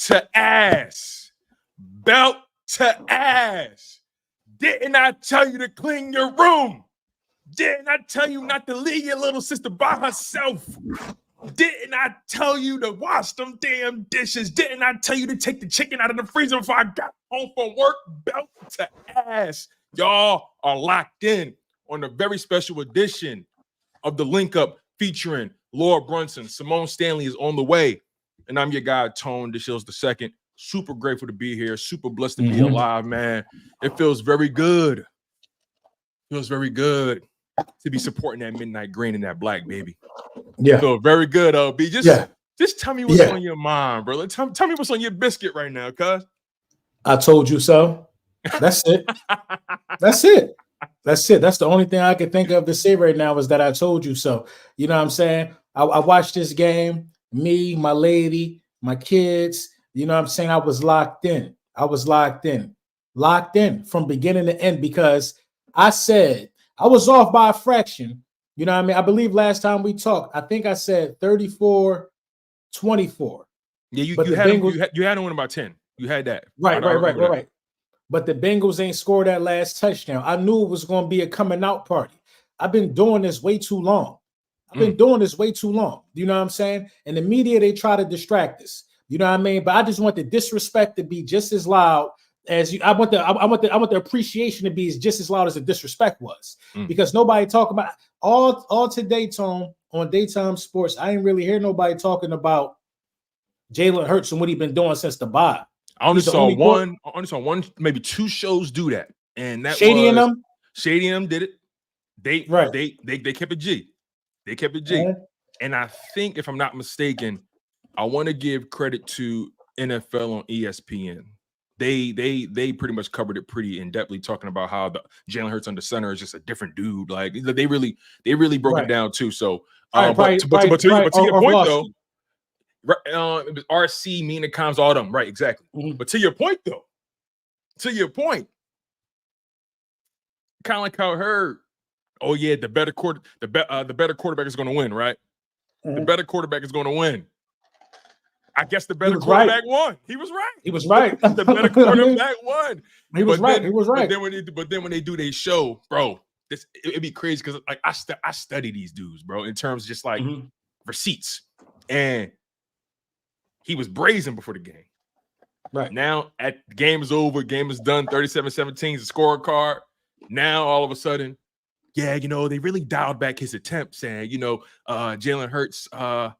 to ass. Belt to ass. Didn't I tell you to clean your room? Didn't I tell you not to leave your little sister by herself? Didn't I tell you to wash them damn dishes? Didn't I tell you to take the chicken out of the freezer before I got home from work? Belt to ass. Y'all are locked in on a very special edition of the Linc Up featuring Lord Brunson. Symone Stanley is on the way. And I'm your guy, Tone DeShields II. Super grateful to be here. Super blessed to be alive, man. It feels very good. Feels very good to be supporting that midnight green and that black, baby. Yeah. Feel very good, LB. Just tell me what's on your mind, bro. Tell me what's on your biscuit right now, cuz. I told you so. That's it. That's it. That's it. That's the only thing I can think of to say right now is that I told you so. You know what I'm saying? I watched this game, me, my lady, my kids. You know what I'm saying? I was locked in. Locked in from beginning to end because I said I was off by a fraction. You know what I mean? I believe last time we talked, I think I said 34-24. Yeah, you had to win about 10. You had that. Right. But the Bengals ain't scored that last touchdown. I knew it was going to be a coming out party. I've been doing this way too long. You know what I'm saying? And the media, they try to distract us. You know what I mean? But I just want the disrespect to be just as loud as you. I want the appreciation to be just as loud as the disrespect was. Because nobody talk about all today, Tone, on daytime sports. I ain't really hear nobody talking about Jalen Hurts and what he been doing since the bye. I only saw one, maybe two shows do that, and that Shady and them. Shady and them did it. They kept it G. They kept it G. And I think, if I'm not mistaken, I want to give credit to NFL on ESPN. They pretty much covered it pretty in depthly, talking about how the Jalen Hurts under center is just a different dude. Like they really broke it down too. So, but to your point though. It was RC, Mina Coms, all them, right? Exactly. But to your point, though, kind of like how I heard, oh yeah, the better quarterback is going to win, right? The better quarterback is going to win. I guess the better quarterback won. He was right. The better quarterback won. He was right. But then when they do their show, bro, it'd be crazy because like I study these dudes, bro, in terms of just like receipts. And he was brazen before the game. Right. Now, the game is over. Game is done. 37-17 is the scorecard. Now, all of a sudden, they really dialed back his attempts. And, Jalen Hurts, made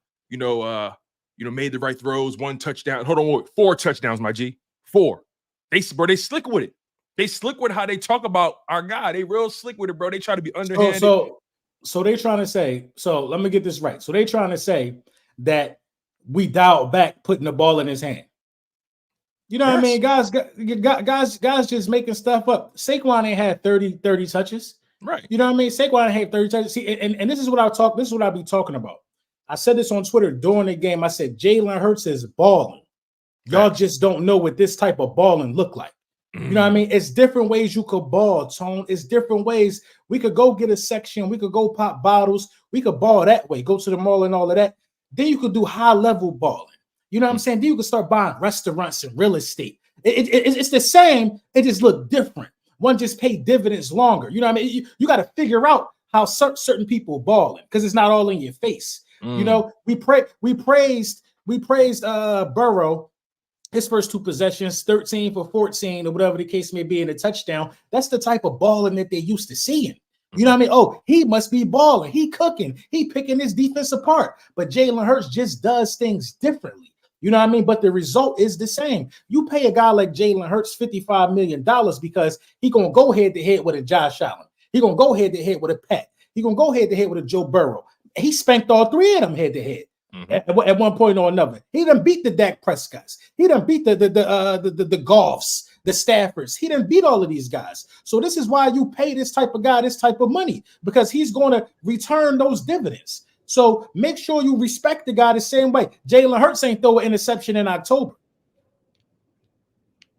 the right throws. 1 touchdown. Hold on, 4 touchdowns, my G. 4. They slick with it. They slick with how they talk about our guy. They real slick with it, bro. They try to be underhanded. So they trying to say, let me get this right. So they trying to say that we dialed back putting the ball in his hand. You know what I mean? Guys just making stuff up. Saquon ain't had 30 touches. Right. You know what I mean? Saquon ain't had 30 touches. See, and this is what I be talking about. I said this on Twitter during the game. I said Jalen Hurts is balling. Y'all just don't know what this type of balling look like. You know what I mean? It's different ways you could ball, Tone. It's different ways. We could go get a section. We could go pop bottles. We could ball that way. Go to the mall and all of that. Then you could do high-level balling. You know what I'm saying? Then you could start buying restaurants and real estate. It's the same. It just look different. One just pay dividends longer. You know what I mean? You got to figure out how certain people balling because it's not all in your face. You know, we praised Burrow. His first 2 possessions, 13 for 14, or whatever the case may be, in a touchdown. That's the type of balling that they're used to seeing. You know what I mean? Oh, he must be balling. He cooking. He picking his defense apart. But Jalen Hurts just does things differently. You know what I mean? But the result is the same. You pay a guy like Jalen Hurts $55 million because he going to go head-to-head with a Josh Allen. He going to go head-to-head with a Pat. He going to go head-to-head with a Joe Burrow. He spanked all 3 of them head-to-head. At one point or another. He done beat the Dak Prescotts. He done beat the Goffs, the Staffords. He done beat all of these guys. So this is why you pay this type of guy this type of money, because he's going to return those dividends. So make sure you respect the guy the same way. Jalen Hurts ain't throw an interception in October.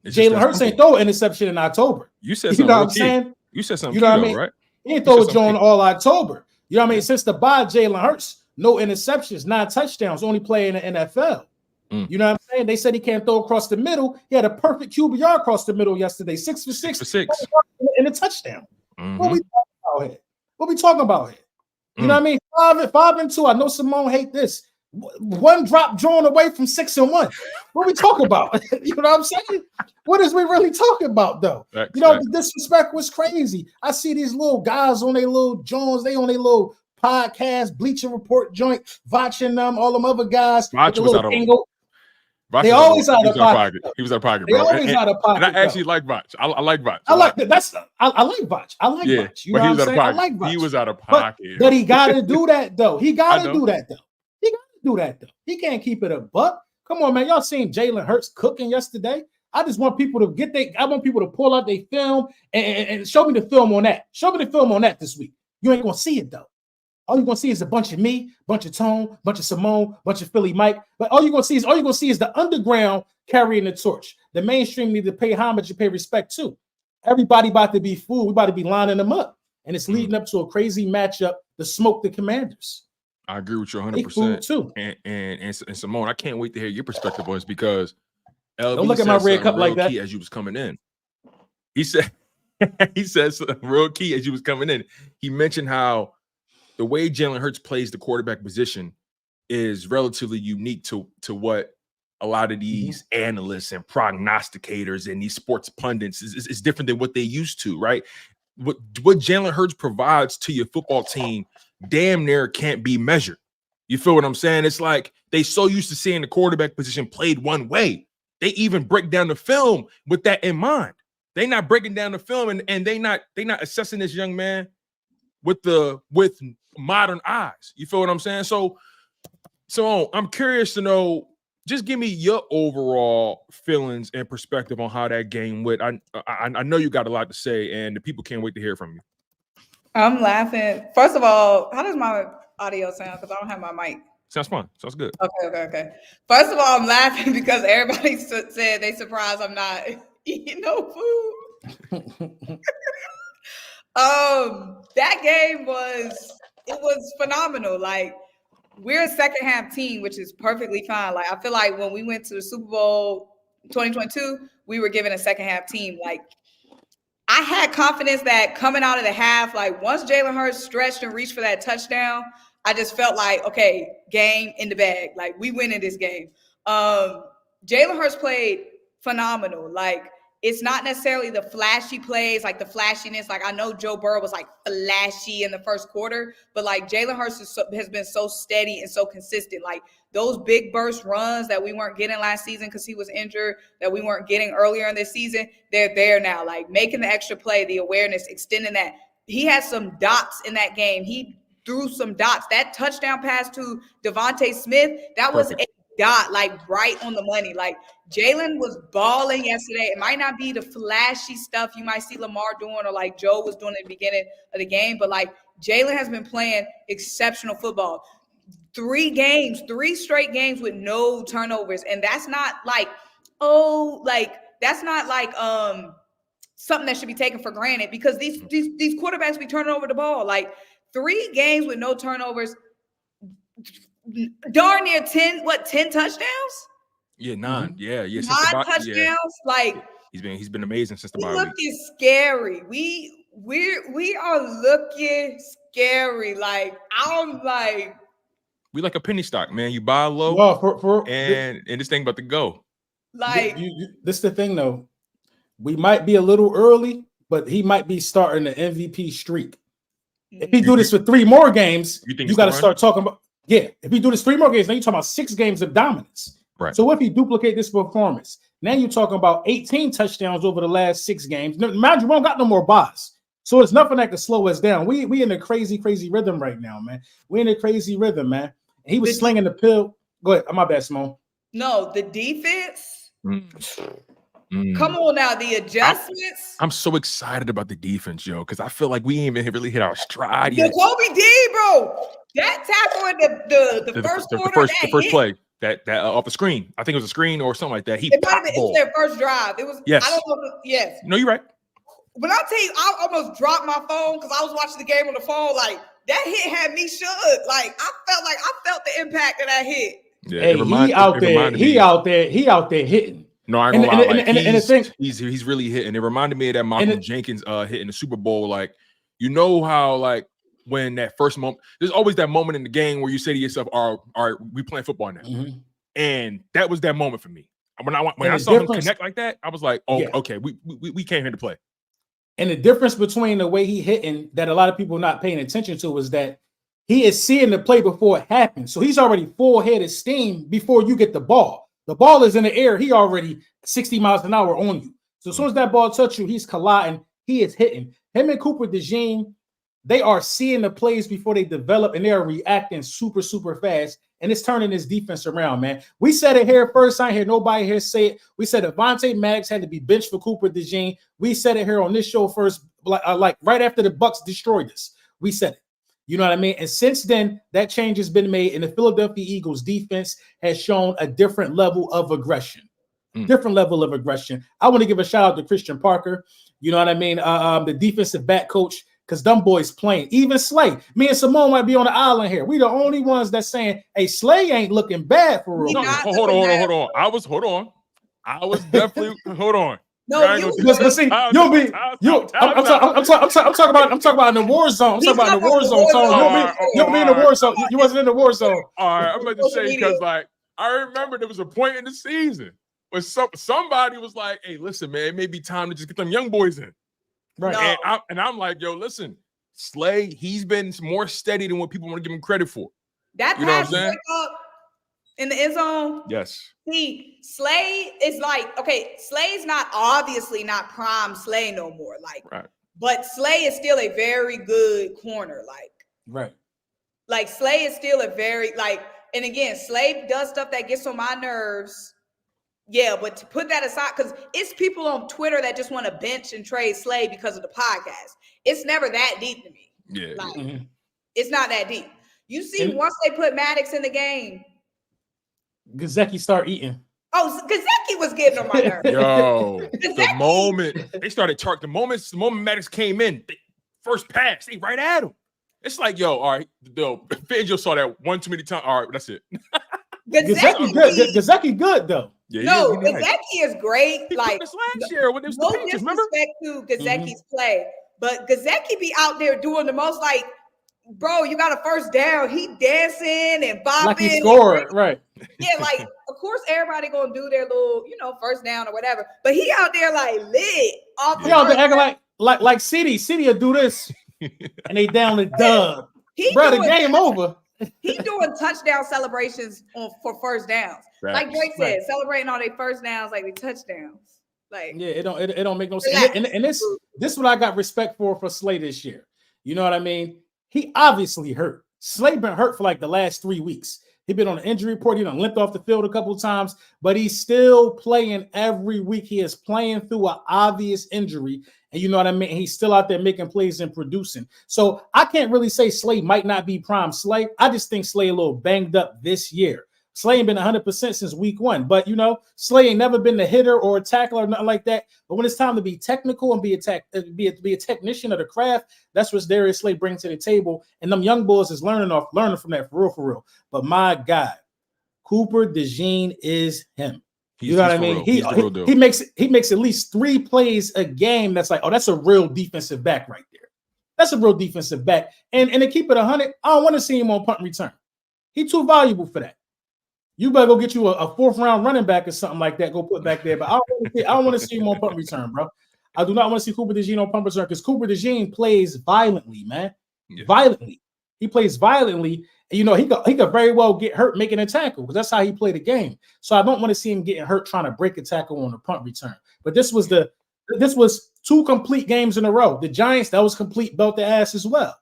Jalen Hurts ain't throw an interception in October. You said something. You know what I'm saying? You said something. You know what I mean? Right? He ain't throw a joint all October. You know what I mean? Since the bye, Jalen Hurts, no interceptions, 9 touchdowns, only play in the NFL. You know what I'm saying? They said he can't throw across the middle. He had a perfect QBR across the middle yesterday, 6 for 6 in a touchdown. What we talking about here? What we talking about here? You know what I mean? 5-2. I know Symone hate this. One drop drawn away from 6-1. What we talking about? You know what I'm saying? What is we really talking about, though? The disrespect was crazy. I see these little guys on their little Jones, they on their little podcast, Bleacher Report joint, watching them, all them other guys. Vach was out of They always out of pocket. He was out of pocket, bro. They always out of pocket. And I actually like Vach. I like Vach. I like that. I like Vach. I like Vach. You know what I'm saying? I like Vach. He was out of pocket. But he got to do that, though. He got to do that, though. He can't keep it a buck. Come on, man. Y'all seen Jalen Hurts cooking yesterday? I just want people to I want people to pull out their film and show me the film on that. Show me the film on that this week. You ain't gonna see it though. All you're gonna see is a bunch of me, bunch of Tone, bunch of Symone, bunch of Philly Mike. But all you're gonna see is the underground carrying the torch. The mainstream need to pay homage and pay respect too. Everybody about to be fooled. We about to be lining them up, and it's leading up to a crazy matchup to smoke the Commanders. I agree with you 100% too. And Symone, I can't wait to hear your perspective on this because LB don't look at my red cup like that. As you was coming in, he said something real key as you was coming in. He mentioned how the way Jalen Hurts plays the quarterback position is relatively unique to what a lot of these analysts and prognosticators and these sports pundits is different than what they used to, right? What Jalen Hurts provides to your football team damn near can't be measured. You feel what I'm saying? It's like they so used to seeing the quarterback position played one way. They even break down the film with that in mind. They not breaking down the film and they not assessing this young man with modern eyes. You feel what I'm saying? So I'm curious to know, just give me your overall feelings and perspective on how that game went. I know you got a lot to say and the people can't wait to hear from you. I'm laughing. First of all, how does my audio sound? Because I don't have my mic. Sounds fun. Sounds good. Okay. First of all, I'm laughing because everybody said they surprised I'm not eating no food. That game was phenomenal. Like, we're a second half team, which is perfectly fine. Like, I feel like when we went to the Super Bowl 2022, we were given a second half team. Like, I had confidence that coming out of the half, like once Jalen Hurts stretched and reached for that touchdown, I just felt like, okay, game in the bag. Like, we win in this game. Jalen Hurts played phenomenal. Like, it's not necessarily the flashy plays, like the flashiness. Like, I know Joe Burrow was like flashy in the first quarter, but like Jalen Hurts has been so steady and so consistent. Like, those big burst runs that we weren't getting last season because he was injured, that we weren't getting earlier in this season, they're there now. Like, making the extra play, the awareness, extending that. He had some dots in that game. He threw some dots. That touchdown pass to Devontae Smith, that was a dot, like right on the money. Like, Jalen was balling yesterday. It might not be the flashy stuff you might see Lamar doing or like Joe was doing at the beginning of the game, but like Jalen has been playing exceptional football. 3 straight games with no turnovers. And that's not like, that's not like something that should be taken for granted because these quarterbacks be turning over the ball. Like, 3 games with no turnovers, darn near 10 touchdowns? Yeah, 9. Yeah. 9 touchdowns. Yeah. Like, he's been amazing since the bye week. Looking scary. We are looking scary. Like, I'm like, we like a penny stock, man. You buy low, and this thing about to go. Like, this is the thing though. We might be a little early, but he might be starting the MVP streak. If he do this for 3 more games, you got to start talking about. Yeah, if he do this 3 more games, now you're talking about 6 games of dominance. Right. So if he duplicate this performance, now you're talking about 18 touchdowns over the last 6 games. Mind you, we don't got no more buys. So it's nothing that can slow us down. We in a crazy rhythm right now, man. We in a crazy rhythm, man. And he was slinging the pill. Go ahead. My bad, Symone. No, the defense. Come on now, the adjustments. I'm so excited about the defense, yo, because I feel like we ain't even really hit our stride yet. Nakobe Dean, bro. That tackle in the first quarter, the first play. That off a screen. I think it was a screen or something like that. It was their first drive. It was. Yes. I don't know. Yes. No, you're right. But I'll tell you, I almost dropped my phone because I was watching the game on the phone. Like, that hit had me shook. Like, I felt the impact of that hit. Yeah, Hey, he out there hitting. No, I ain't gonna lie. Like, And the thing, he's really hitting. It reminded me of that Malcolm Jenkins hit in the Super Bowl. Like, you know how like when that first moment, there's always that moment in the game where you say to yourself, "All right, we playing football now," and that was that moment for me. When I saw him connect like that, I was like, "Oh, okay, we came here to play." And the difference between the way he hitting that a lot of people not paying attention to is that he is seeing the play before it happens. So he's already full head of steam before you get the ball. The ball is in the air. He already 60 miles an hour on you. So as soon as that ball touches you, he's colliding. He is hitting. Him and Cooper DeJean, they are seeing the plays before they develop, and they are reacting super, super fast. And it's turning this defense around, man. We said it here first. I hear nobody here say it. We said Avonte Maddox had to be benched for Cooper DeJean. We said it here on this show first, like right after the Bucs destroyed us. We said it. You know what I mean? And since then, that change has been made, and the Philadelphia Eagles defense has shown a different level of aggression. Different level of aggression. I want to give a shout out to Christian Parker. You know what I mean? The defensive back coach, because them boys playing. Even Slay. Me and Symone might be on the island here. We the only ones that's saying, hey, Slay ain't looking bad for real. No, hold on. I was definitely hold on. No, I'm talking about in the war zone. I'm talking about in the war zone. You'll be in the war zone. You wasn't in the war zone. All right, I'm about to say, because like I remember there was a point in the season where somebody was like, "Hey, listen, man, it may be time to just get them young boys in." Right. No. And I'm like, "Yo, listen, Slay, he's been more steady than what people want to give him credit for." That pass up in the end zone. Yes. See, Slay is like, okay, Slay's obviously not prime Slay no more. Like, right. But Slay is still a very good corner. Like, right. Like Slay is still a very and again, Slay does stuff that gets on my nerves. Yeah, but to put that aside, because it's people on Twitter that just want to bench and trade Slay because of the podcast. It's never that deep to me. Yeah. It's not that deep. You see, once they put Maddox in the game, Gesicki start eating. Oh, Gesicki was getting on my nerves. Yo, the moment they started the moment Maddox came in, first pass, they right at him. It's like, yo, all right, Fangio saw that one too many times. All right, that's it. Gesicki good though. Yeah, no, Gesicki is great. He like this last year when it was no the Patriots, disrespect to Gesicki's play, but Gesicki be out there doing the most. Like, bro, you got a first down. He dancing and bopping. Like he scored, right? Yeah, like of course everybody gonna do their little, first down or whatever. But he out there like lit off. He out there acting like City will do this, and they down the dub. Bro, the game over. He doing touchdown celebrations for first downs. Right. Like Drake said, celebrating all their first downs like they touchdowns. Like, yeah, it don't make no sense. And this is what I got respect for Slay this year. You know what I mean? He obviously hurt. Slay been hurt for like the last 3 weeks. He been on the injury report. He done limped off the field a couple of times, but he's still playing every week. He is playing through an obvious injury. And you know what I mean? He's still out there making plays and producing. So I can't really say Slay might not be prime Slay. I just think Slay a little banged up this year. Slay ain't been 100% since week 1. But, Slay ain't never been the hitter or a tackler or nothing like that. But when it's time to be technical and be a technician of the craft, that's what Darius Slay brings to the table. And them young boys is learning from that for real. But my God, Cooper DeJean is him. You know what I mean? He makes at least 3 plays a game. That's like, oh, that's a real defensive back right there. That's a real defensive back. And to keep it 100, I don't want to see him on punt return. He's too valuable for that. You better go get you a 4th round running back or something like that. Go put back there. But I don't want to see him on punt return, bro. I do not want to see Cooper DeJean on punt return because Cooper DeJean plays violently, man. Yeah. Violently. He plays violently. And, he could very well get hurt making a tackle because that's how he played the game. So I don't want to see him getting hurt trying to break a tackle on a punt return. But this was 2 complete games in a row. The Giants, that was complete belt the ass as well.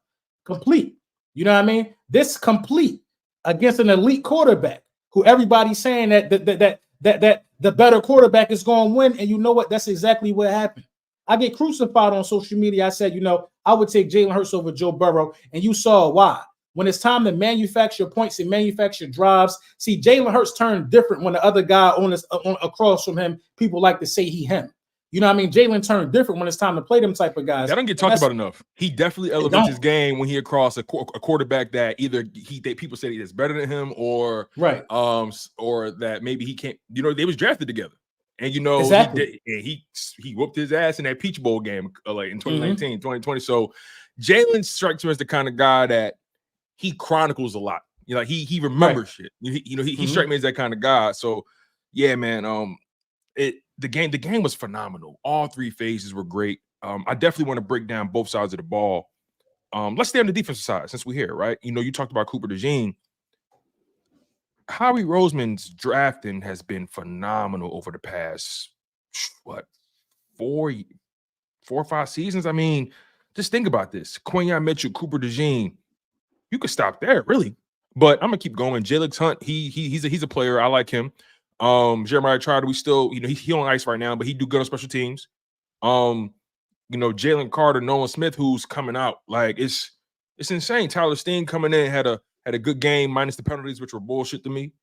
Complete. You know what I mean? This complete against an elite quarterback who everybody's saying that the better quarterback is going to win. And you know what? That's exactly what happened. I get crucified on social media. I said, I would take Jalen Hurts over Joe Burrow. And you saw why. When it's time to manufacture points and manufacture drives, see, Jalen Hurts turned different when the other guy across from him, people like to say he him. You know what I mean? Jalen turned different when it's time to play them type of guys. That don't get talked about enough. He definitely elevates his game when he across a quarterback that either people say he's better than him or that maybe he can't. You know, they was drafted together, and you know he whooped his ass in that Peach Bowl game like in 2019, 2020. So Jalen strikes me as the kind of guy that he chronicles a lot. You know, he remembers shit. He strikes me as that kind of guy. So yeah, man. The game was phenomenal. All three phases were great. I definitely want to break down both sides of the ball. Let's stay on the defensive side since we're here, right? You know, you talked about Cooper DeJean. Howie Roseman's drafting has been phenomenal over the past, 4 or 5 seasons? I mean, just think about this. Quinyon Mitchell, Cooper DeJean. You could stop there, really. But I'm going to keep going. Jalen Hunt, he's a player. I like him. Jamarr Trotter, we still, you know, he on ice right now, but he do good on special teams. You know, Jalen Carter, Nolan Smith, who's coming out, like it's insane. Tyler Steen coming in had a good game minus the penalties, which were bullshit to me.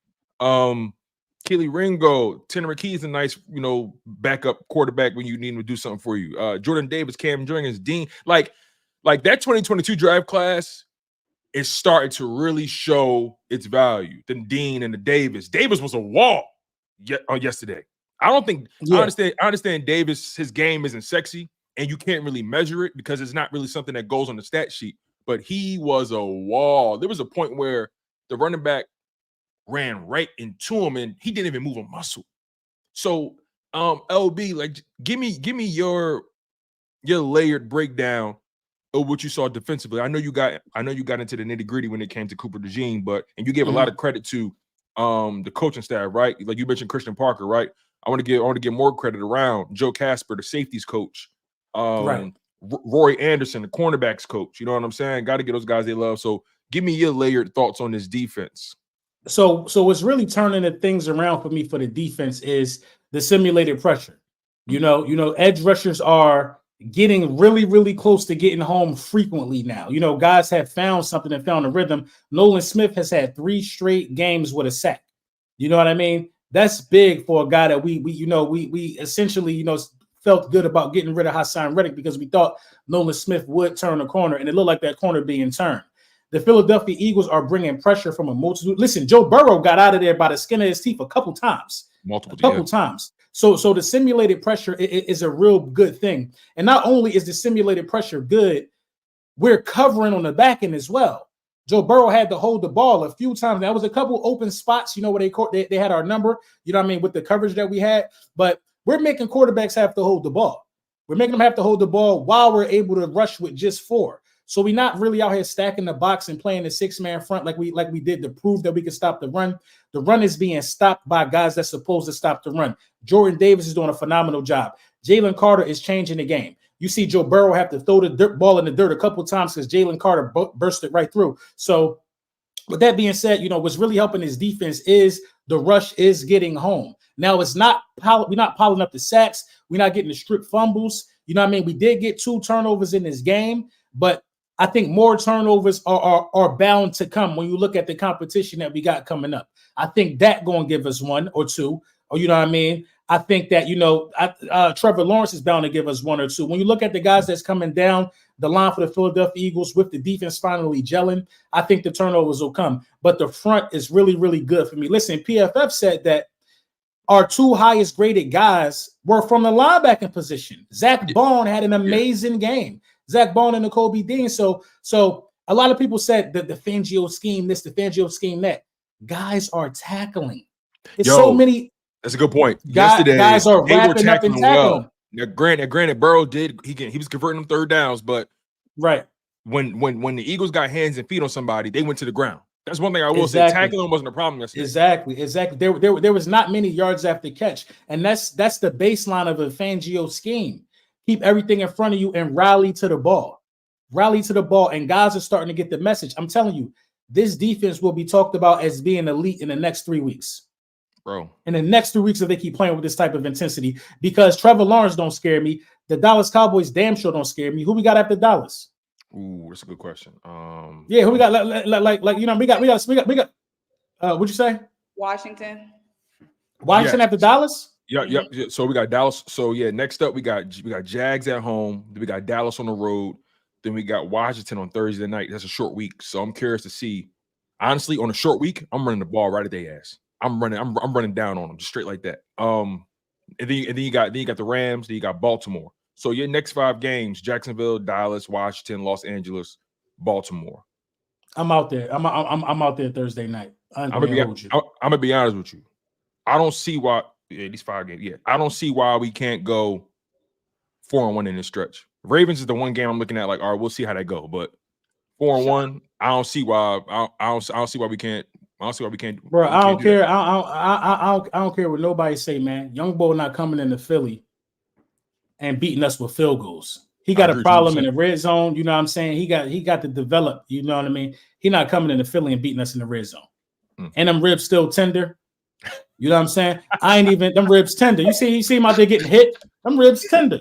Keely Ringo, Tanner McKee's a nice, you know, backup quarterback when you need him to do something for you. Jordan Davis, Cam Jurgens, Dean, like that 2022 draft class is starting to really show its value. The Dean and the Davis. Davis was a wall yesterday. I don't think I understand Davis, his game isn't sexy and you can't really measure it because it's not really something that goes on the stat sheet, but he was a wall. There was a point where the running back ran right into him and he didn't even move a muscle. So LB, like give me your layered breakdown of what you saw defensively. I know you got into the nitty-gritty when it came to Cooper DeJean, and you gave a lot of credit to the coaching staff, right? Like you mentioned Christian Parker, right? I want to give more credit around Joe Casper, the safeties coach, Roy Anderson, the cornerbacks coach. You know what I'm saying? Got to get those guys they love. So give me your layered thoughts on this defense. So what's really turning the things around for me for the defense is the simulated pressure. You know, edge rushers are getting really, really close to getting home frequently now. You know, guys have found something and found a rhythm. Nolan Smith has had 3 straight games with a sack. You know what I mean? That's big for a guy that we essentially, you know, felt good about getting rid of Hassan Reddick because we thought Nolan Smith would turn a corner, and it looked like that corner being turned. The Philadelphia Eagles are bringing pressure from a multitude. Listen, Joe Burrow got out of there by the skin of his teeth a couple times. Multiple times. So the simulated pressure is a real good thing. And not only is the simulated pressure good, we're covering on the back end as well. Joe Burrow had to hold the ball a few times. There was a couple open spots, you know, where they had our number, you know what I mean, with the coverage that we had. But we're making quarterbacks have to hold the ball. We're making them have to hold the ball while we're able to rush with just 4. So we're not really out here stacking the box and playing the 6-man front like we did to prove that we could stop the run. The run is being stopped by guys that's supposed to stop the run. Jordan Davis is doing a phenomenal job. Jalen Carter is changing the game. You see Joe Burrow have to throw the ball in the dirt a couple times because Jalen Carter burst it right through. So with that being said, you know, what's really helping his defense is the rush is getting home. Now we're not piling up the sacks. We're not getting the strip fumbles. You know what I mean? We did get 2 turnovers in this game, but I think more turnovers are bound to come when you look at the competition that we got coming up. I think that going to give us 1 or 2, or you know what I mean? I think that, you know, Trevor Lawrence is bound to give us 1 or 2. When you look at the guys that's coming down the line for the Philadelphia Eagles with the defense finally gelling, I think the turnovers will come. But the front is really, really good for me. Listen, PFF said that our 2 highest graded guys were from the linebacking position. Zach Bone had an amazing game. Zach Bone and Nakobe Dean. So a lot of people said that the Fangio scheme, this, the Fangio scheme, that. Guys are tackling. It's so many. That's a good point. Yesterday, guys are wrapping up and tackling. Now, granted, Burrow he was converting them 3rd downs, but when the Eagles got hands and feet on somebody, they went to the ground. That's one thing I will say. Tackling wasn't a problem yesterday. Exactly. There was not many yards after catch, and that's the baseline of a Fangio scheme. Keep everything in front of you and rally to the ball. And guys are starting to get the message. I'm telling you, this defense will be talked about as being elite in the next 3 weeks. Bro. In the next 3 weeks if they keep playing with this type of intensity, because Trevor Lawrence don't scare me. The Dallas Cowboys damn sure don't scare me. Who we got after Dallas? Ooh, that's a good question. Who we got? Like you know, we got. What'd you say? Washington After Dallas? Yeah. So we got Dallas. So yeah, next up we got Jags at home. Then we got Dallas on the road. Then we got Washington on Thursday night. That's a short week. So I'm curious to see. Honestly, on a short week, I'm running the ball right at their ass. I'm running down on them just straight like that. And then you got the Rams. Then you got Baltimore. So your next 5 games: Jacksonville, Dallas, Washington, Los Angeles, Baltimore. I'm out there. I'm out there Thursday night. I'm gonna be honest with you. I don't see why these 5 games. Yeah, I don't see why we can't go 4-1 in this stretch. Ravens is the one game I'm looking at. Like, all right, we'll see how that go. But 4-1, I don't see why. I don't see why we can't. I don't see why we can't. Bro, I don't care. I don't care what nobody say, man. Young Bull not coming into Philly and beating us with field goals. He got a problem in the red zone. You know what I'm saying? He got to develop. You know what I mean? He not coming into Philly and beating us in the red zone. And them ribs still tender. You know what I'm saying? I ain't even them ribs tender. You see him out there getting hit. Them ribs tender.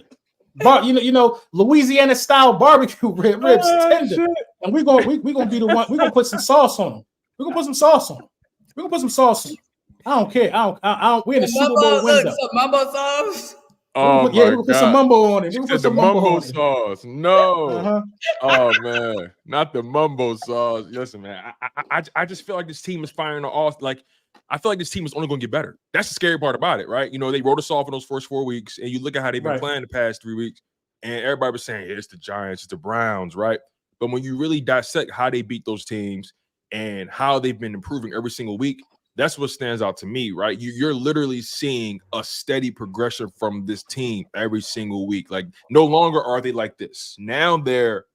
You know, Louisiana style barbecue ribs tender. Shit. And we're gonna be the one. We're gonna put some sauce on them. We're gonna put some sauce on them. We're gonna put some sauce on them. I don't care. I don't. We're in the Super Bowl window. Some mumbo sauce. Oh we're gonna put some mumbo on it. We're gonna put some mumbo sauce. No. Oh man, not the mumbo sauce. Listen, man. I just feel like this team is firing off. Like, I feel like this team is only going to get better. That's the scary part about it, right? You know, they wrote us off in those first 4 weeks, and you look at how they've been playing the past 3 weeks, and everybody was saying, it's the Giants, it's the Browns, right? But when you really dissect how they beat those teams and how they've been improving every single week, that's what stands out to me, right? You're literally seeing a steady progression from this team every single week. Like, no longer are they like this. Now they're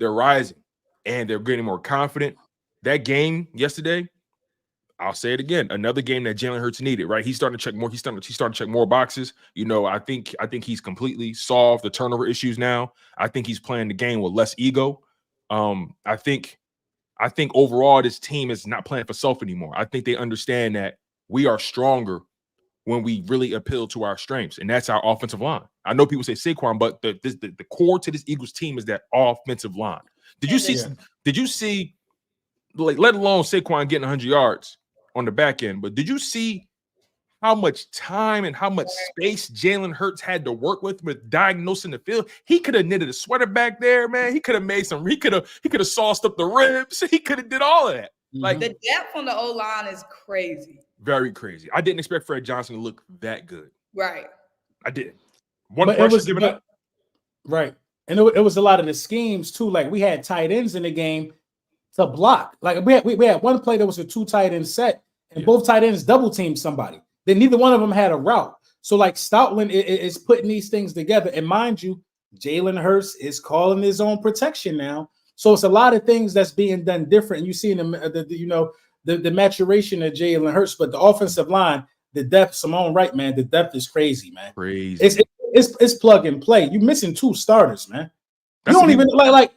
rising, and they're getting more confident. That game yesterday, I'll say it again. Another game that Jalen Hurts needed, right? He's starting to check more. He's starting to check more boxes. You know, I think he's completely solved the turnover issues now. I think he's playing the game with less ego. I think overall this team is not playing for self anymore. I think they understand that we are stronger when we really appeal to our strengths, and that's our offensive line. I know people say Saquon, but the core to this Eagles team is that offensive line. Did you see? Like, let alone Saquon getting 100 yards on the back end, but did you see how much time and how much space Jalen Hurts had to work with diagnosing the field? He could have knitted a sweater back there, man. He could have made some. He could have sauced up the ribs. He could have did all of that. Like, the depth on the O line is crazy. Very crazy. I didn't expect Fred Johnson to look that good. Right. I did. One pressure given up. Right, and it was a lot of the schemes too. Like, we had tight ends in the game to block. Like, we had one play that was a 2 tight end set, and both tight ends double teamed somebody. Then neither one of them had a route. So, like, Stoutland is putting these things together. And mind you, Jalen Hurts is calling his own protection now. So it's a lot of things that's being done different. And you see the maturation of Jalen Hurts, but the offensive line, the depth, Symone, right, man, the depth is crazy, man. Crazy. It's plug and play. You're missing 2 starters, man. You don't even like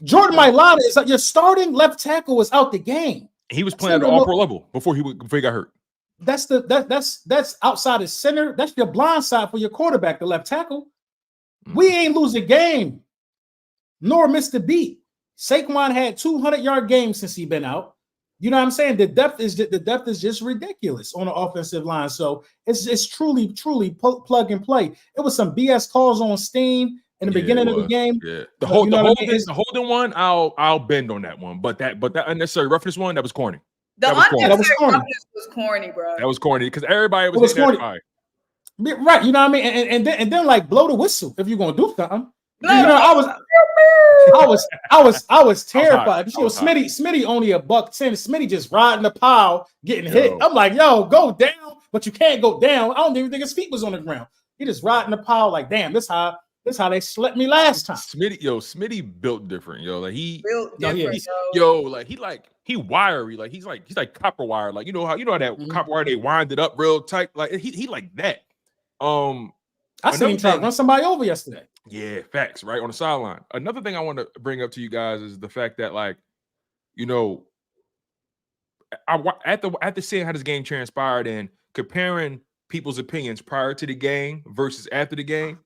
Jordan Mailata is like your starting left tackle is out the game. He was playing at the all-pro level before he got hurt. That's outside the center. That's your blind side for your quarterback, the left tackle. We ain't lose a game, nor missed a beat. Saquon had 200-yard games since he been out. You know what I'm saying? The depth is just ridiculous on the offensive line. So it's truly plug and play. It was some BS calls on steam in the beginning of the game. Yeah, the holding one, I'll bend on that one. But that unnecessary roughness one, that was corny. The unnecessary roughness was corny, bro. That was corny because everybody was corny. Right, you know what I mean? And then like blow the whistle if you're gonna do something. I was terrified. Smitty only $110. Smitty just riding the pile, getting hit. I'm like, yo, go down, but you can't go down. I don't even think his feet was on the ground. He just riding the pile like, damn, this how they slept me last time. Smitty built different, yo. Like he built different, he wiry, like he's like copper wire. Like you know how that copper wire they wind it up real tight. Like he like that. I seen him try to run somebody over yesterday. Yeah, facts, right on the sideline. Another thing I want to bring up to you guys is the fact that, like, you know, after seeing how this game transpired and comparing people's opinions prior to the game versus after the game,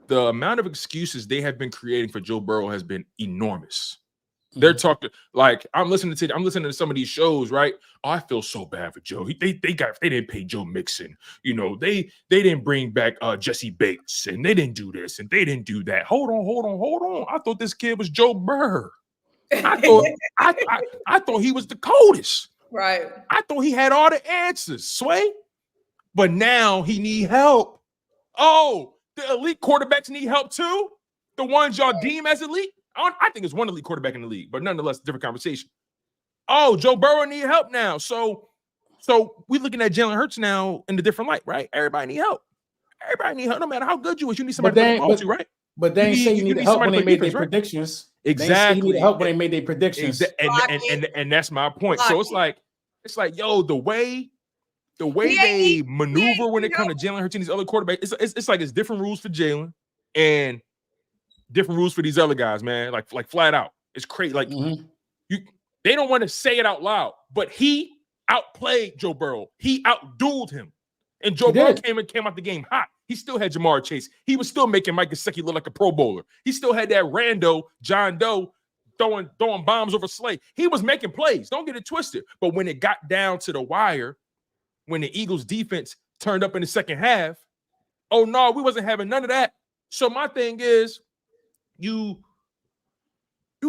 the amount of excuses they have been creating for Joe Burrow has been enormous. They're talking like I'm listening to some of these shows, right? Oh, I feel so bad for Joe. They didn't pay Joe Mixon. You know, they didn't bring back Jesse Bates, and they didn't do this and they didn't do that. Hold on. I thought this kid was Joe Burrow. I thought he was the coldest. Right. I thought he had all the answers, Sway. But now he need help. Oh, the elite quarterbacks need help too. The ones y'all deem as elite. I think it's one elite quarterback in the league, but nonetheless, different conversation. Oh, Joe Burrow need help now. So we're looking at Jalen Hurts now in a different light, right? Everybody need help. No matter how good you is, you need somebody to play the ball to, right? But they ain't say you need help when they made their predictions. Exactly. They needed help when they made their predictions. And that's my point. So it's like, yo, the way they maneuver when it comes to Jalen Hurts and these other quarterbacks, it's like it's different rules for Jalen and different rules for these other guys, man. Like flat out. It's crazy. Like they don't want to say it out loud, but he outplayed Joe Burrow. He outdueled him. And Joe Burrow came out the game hot. He still had Jamarr Chase. He was still making Mike Gesicki look like a Pro Bowler. He still had that rando John Doe throwing bombs over Slay. He was making plays. Don't get it twisted. But when it got down to the wire, when the Eagles defense turned up in the second half, oh no, we wasn't having none of that. So my thing is, you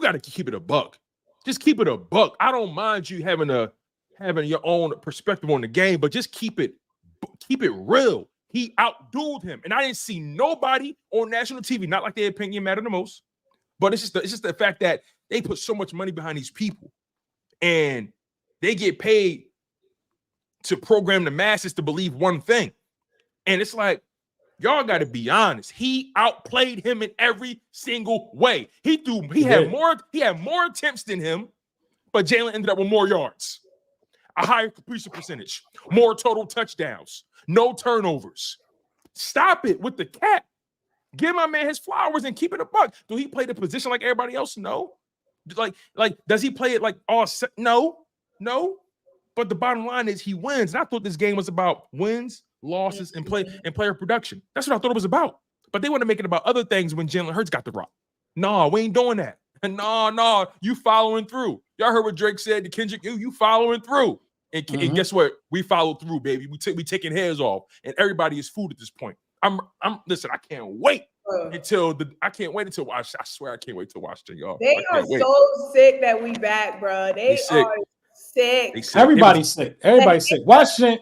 got to keep it a buck. Just keep it a buck. I don't mind you having your own perspective on the game, but just keep it real. He outdueled him, and I didn't see nobody on national TV. Not like their opinion mattered the most, but it's just the fact that they put so much money behind these people, and they get paid to program the masses to believe one thing, and it's like, y'all got to be honest. He outplayed him in every single way. He had more attempts than him, but Jalen ended up with more yards, a higher completion percentage, more total touchdowns, no turnovers. Stop it with the cap. Give my man his flowers and keep it a buck. Do he play the position like everybody else? No. Like does he play it like all set? No. But the bottom line is he wins. And I thought this game was about wins, losses, and player production. That's what I thought it was about. But they want to make it about other things when Jalen Hurts got the rock. No, we ain't doing that. No, you following through. Y'all heard what Drake said to Kendrick. You following through. And guess what? We followed through, baby. We taking heads off, and everybody is food at this point. Listen. I can't wait until I swear I can't wait to watch it, y'all. They are so sick that we back, bro. They are sick. Everybody's sick. Everybody's sick. Watch it.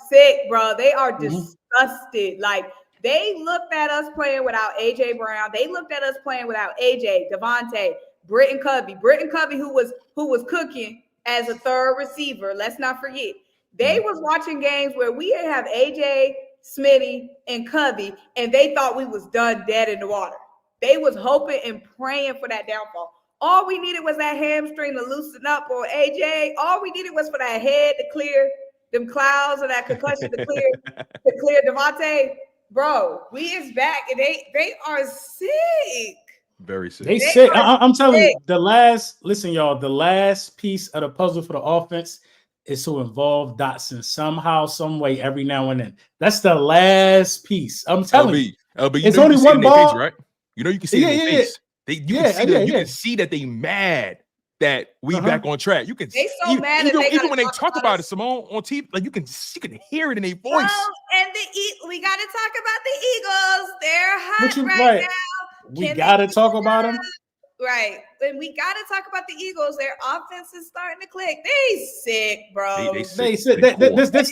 Sick, bro. They are disgusted. Like they looked at us playing without AJ Brown. They looked at us playing without AJ, Devontae, Britton Covey, who was cooking as a third receiver. Let's not forget. They was watching games where we didn't have AJ, Smitty, and Covey, and they thought we was done dead in the water. They was hoping and praying for that downfall. All we needed was that hamstring to loosen up on AJ. All we needed was for that head to clear them clouds and that concussion to clear Devontae. Bro, we is back, and they are sick. Very sick. They sick. I'm telling you, the last piece of the puzzle for the offense is to involve Dotson somehow, some way, every now and then. That's the last piece. I'm telling you. LB, it's only one ball, face, right? You know you can see it in their face. You can see that they mad that we back on track. You can they so mad even when they talk about it, Symone, on TV, like you can hear it in their voice. And we got to talk about the Eagles. They're hot right now. We got to talk about them. Right. And we got to talk about the Eagles. Their offense is starting to click. They sick, bro. They sick.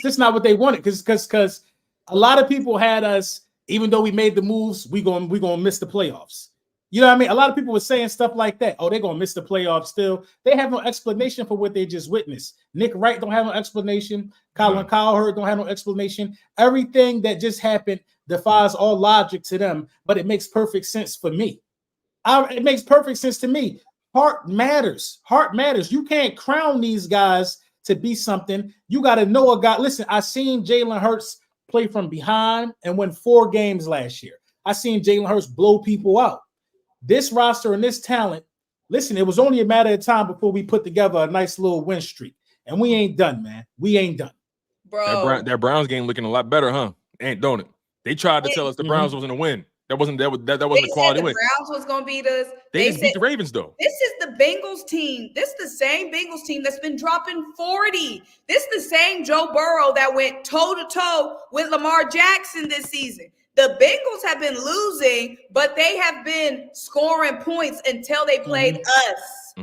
This not what they wanted because a lot of people had us, even though we made the moves, we gonna miss the playoffs. You know what I mean? A lot of people were saying stuff like that. Oh, they're going to miss the playoffs still. They have no explanation for what they just witnessed. Nick Wright don't have no explanation. Colin Cowherd don't have no explanation. Everything that just happened defies all logic to them, but it makes perfect sense for me. It makes perfect sense to me. Heart matters. Heart matters. You can't crown these guys to be something. You got to know a guy. Listen, I seen Jalen Hurts play from behind and win 4 games last year. I seen Jalen Hurts blow people out. This roster and this talent, listen, it was only a matter of time before we put together a nice little win streak. And we ain't done, man. We ain't done. Bro. That Browns game looking a lot better, huh? Don't it? They tried to tell us the Browns wasn't a win. That wasn't the They quality said the way. Browns was going to beat us. They just said, beat the Ravens, though. This is the Bengals team. This is the same Bengals team that's been dropping 40. This is the same Joe Burrow that went toe-to-toe with Lamar Jackson this season. The Bengals have been losing, but they have been scoring points until they played us.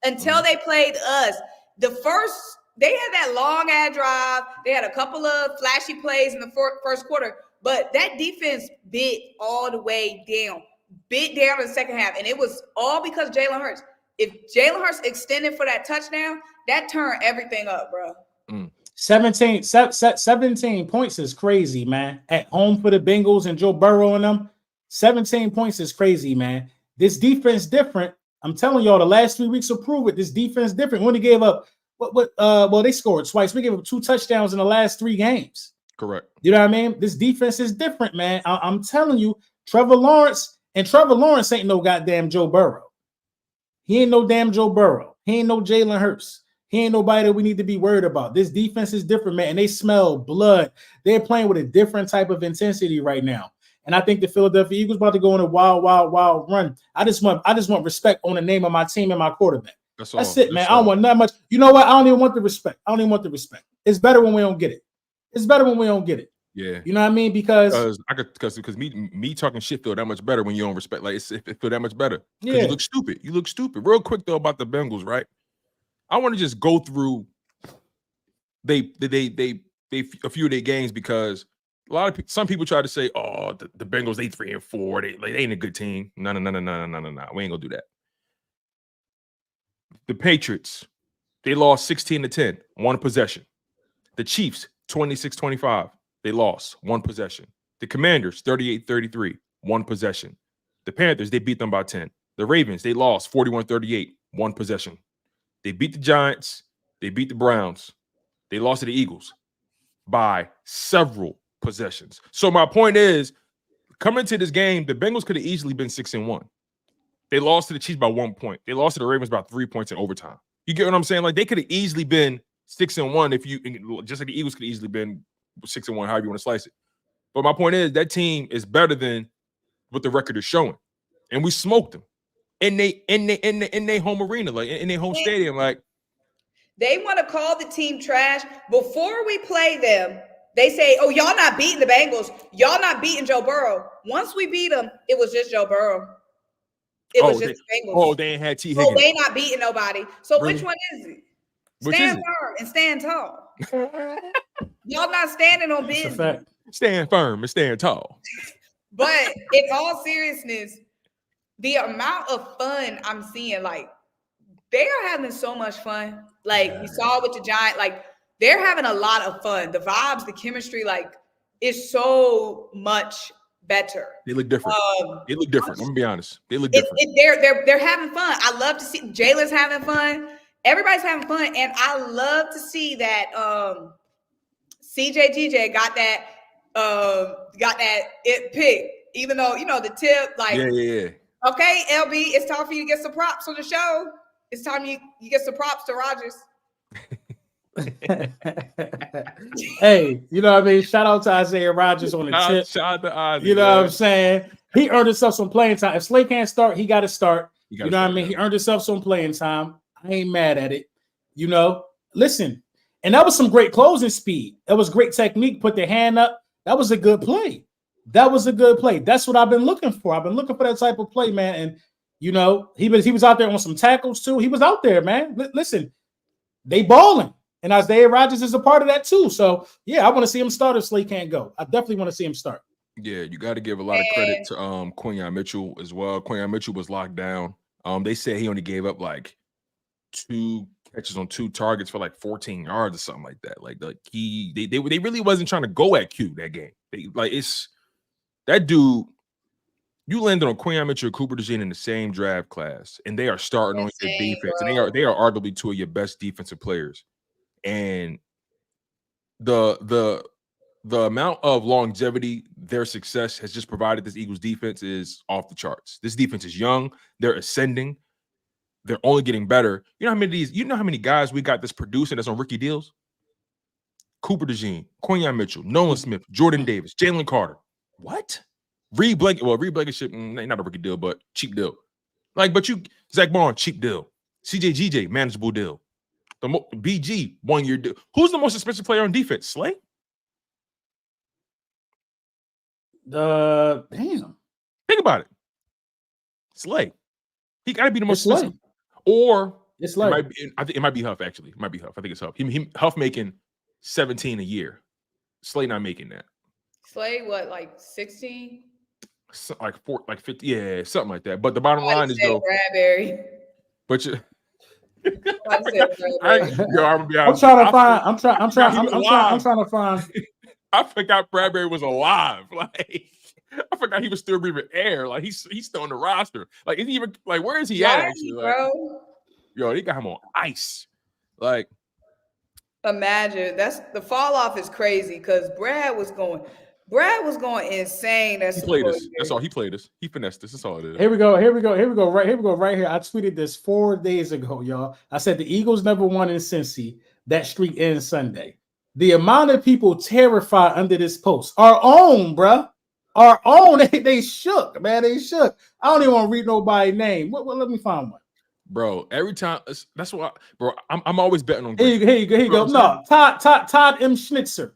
Until they played us. They had that long-ass drive. They had a couple of flashy plays in the first quarter, but that defense bit all the way down. Bit down in the second half, and it was all because Jalen Hurts. If Jalen Hurts extended for that touchdown, that turned everything up, bro. 17 points is crazy, man. At home for the Bengals and Joe Burrow and them, 17 points is crazy, man. This defense different. I'm telling y'all, the last 3 weeks will prove it. This defense different. When they gave up, they scored twice. We gave up 2 touchdowns in the last 3 games. Correct. You know what I mean? This defense is different, man. I'm telling you, Trevor Lawrence ain't no goddamn Joe Burrow. He ain't no damn Joe Burrow. He ain't no Jalen Hurts. He ain't nobody that we need to be worried about. This defense is different, man, and they smell blood. They're playing with a different type of intensity right now. And I think the Philadelphia Eagles about to go on a wild run. I just want respect on the name of my team and my quarterback. That's it, man. I don't want that much. You know what? I don't even want the respect. It's better when we don't get it. Yeah. You know what I mean? Because me talking shit feel that much better when you don't respect. Like it feel that much better. Yeah. You look stupid. Real quick though about the Bengals, right? I want to just go through a few of their games because some people try to say, oh, the Bengals, they 3-4. They ain't a good team. No. We ain't gonna do that. The Patriots, they lost 16-10, 1 possession. The Chiefs, 26-25, they lost 1 possession. The Commanders, 38-33, 1 possession. The Panthers, they beat them by 10. The Ravens, they lost 41-38, 1 possession. They beat the Giants. They beat the Browns. They lost to the Eagles by several possessions. So my point is, coming into this game, the Bengals could have easily been 6-1. They lost to the Chiefs by 1 point. They lost to the Ravens by 3 points in overtime. You get what I'm saying? Like they could have easily been 6-1 if you just like the Eagles could have easily been 6-1, however you want to slice it. But my point is that team is better than what the record is showing, and we smoked them in they home arena, like in their home stadium. Like they want to call the team trash before we play them. They say, "Oh, y'all not beating the Bengals. Y'all not beating Joe Burrow." Once we beat them, it was just Joe Burrow. It was just the Bengals. Oh, they ain't had T. Higgins. So they not beating nobody. So Really? which one is it? Stand firm and stand tall. Y'all not standing on business. Stand firm and stand tall. But in all seriousness, the amount of fun I'm seeing, like they are having so much fun. Like we saw with the Giants, like they're having a lot of fun. The vibes, the chemistry, like is so much better. They look different. I'm gonna be honest. They look different. They're having fun. I love to see Jalen's having fun. Everybody's having fun, and I love to see that CJ got that it pick, even though the tip, like yeah. Okay, LB, it's time for you to get some props on the show. It's time you get some props to Rodgers. Hey, you know what I mean? Shout out to Isaiah Rodgers on the tip. Shout out to Isaiah. You know what I'm saying? He earned himself some playing time. If Slay can't start, he got to start. You know what I mean? He earned himself some playing time. I ain't mad at it. Listen, and that was some great closing speed. That was great technique. Put their hand up. That was a good play. That's what I've been looking for. I've been looking for that type of play, man. And he was out there on some tackles too. He was out there, man. Listen, they balling. And Isaiah Rodgers is a part of that too. So, yeah, I want to see him start if Slay can't go. I definitely want to see him start. Yeah, you got to give a lot of credit to Quinyon Mitchell as well. Quinyon Mitchell was locked down. They said he only gave up like 2 catches on 2 targets for like 14 yards or something like that. They really wasn't trying to go at Q that game. It's that dude. You landed on Quinyon Mitchell and Cooper DeJean in the same draft class, and they are starting on your defense, and they are arguably 2 of your best defensive players. And the amount of longevity their success has just provided this Eagles defense is off the charts. This defense is young. They're ascending. They're only getting better. You know how many guys we got that's producing that's on rookie deals? Cooper DeJean, Quinyon Mitchell, Nolan Smith, Jordan Davis, Jalen Carter. What? Reed Blankenship, not a rookie deal, but cheap deal. Like, but Zach Bond, cheap deal. CJ manageable deal. The BG 1 year deal. Who's the most expensive player on defense? Slay? Damn. Think about it. Slay. He got to be the most It's expensive. Or it's like I think it might be Huff, actually. It might be Huff. I think it's Huff. Huff making 17 a year. Slay not making that. Slay, what, like 16? So, like 50, yeah, something like that. But the bottom line is though, Bradbury. But you, I'm gonna be honest. I'm trying to find. I forgot Bradbury was alive. Like, I forgot he was still breathing air. Like he's still on the roster. Like, is he even like where is he at? Actually, like, bro. Yo, they got him on ice. Like, imagine that's the fall off is crazy because Brad was going insane. He played us. That's all. He played us. He finessed us. That's all it is. Here we go. Right here. I tweeted this 4 days ago, y'all. I said the Eagles never won in Cincy. That streak ends Sunday. The amount of people terrified under this post, our own, bruh. Our own. They shook, man. They shook. I don't even want to read nobody's name. Well, let me find one. Bro, every time that's why, bro. I'm always betting on. Here you go. No, Todd M. Schnitzer.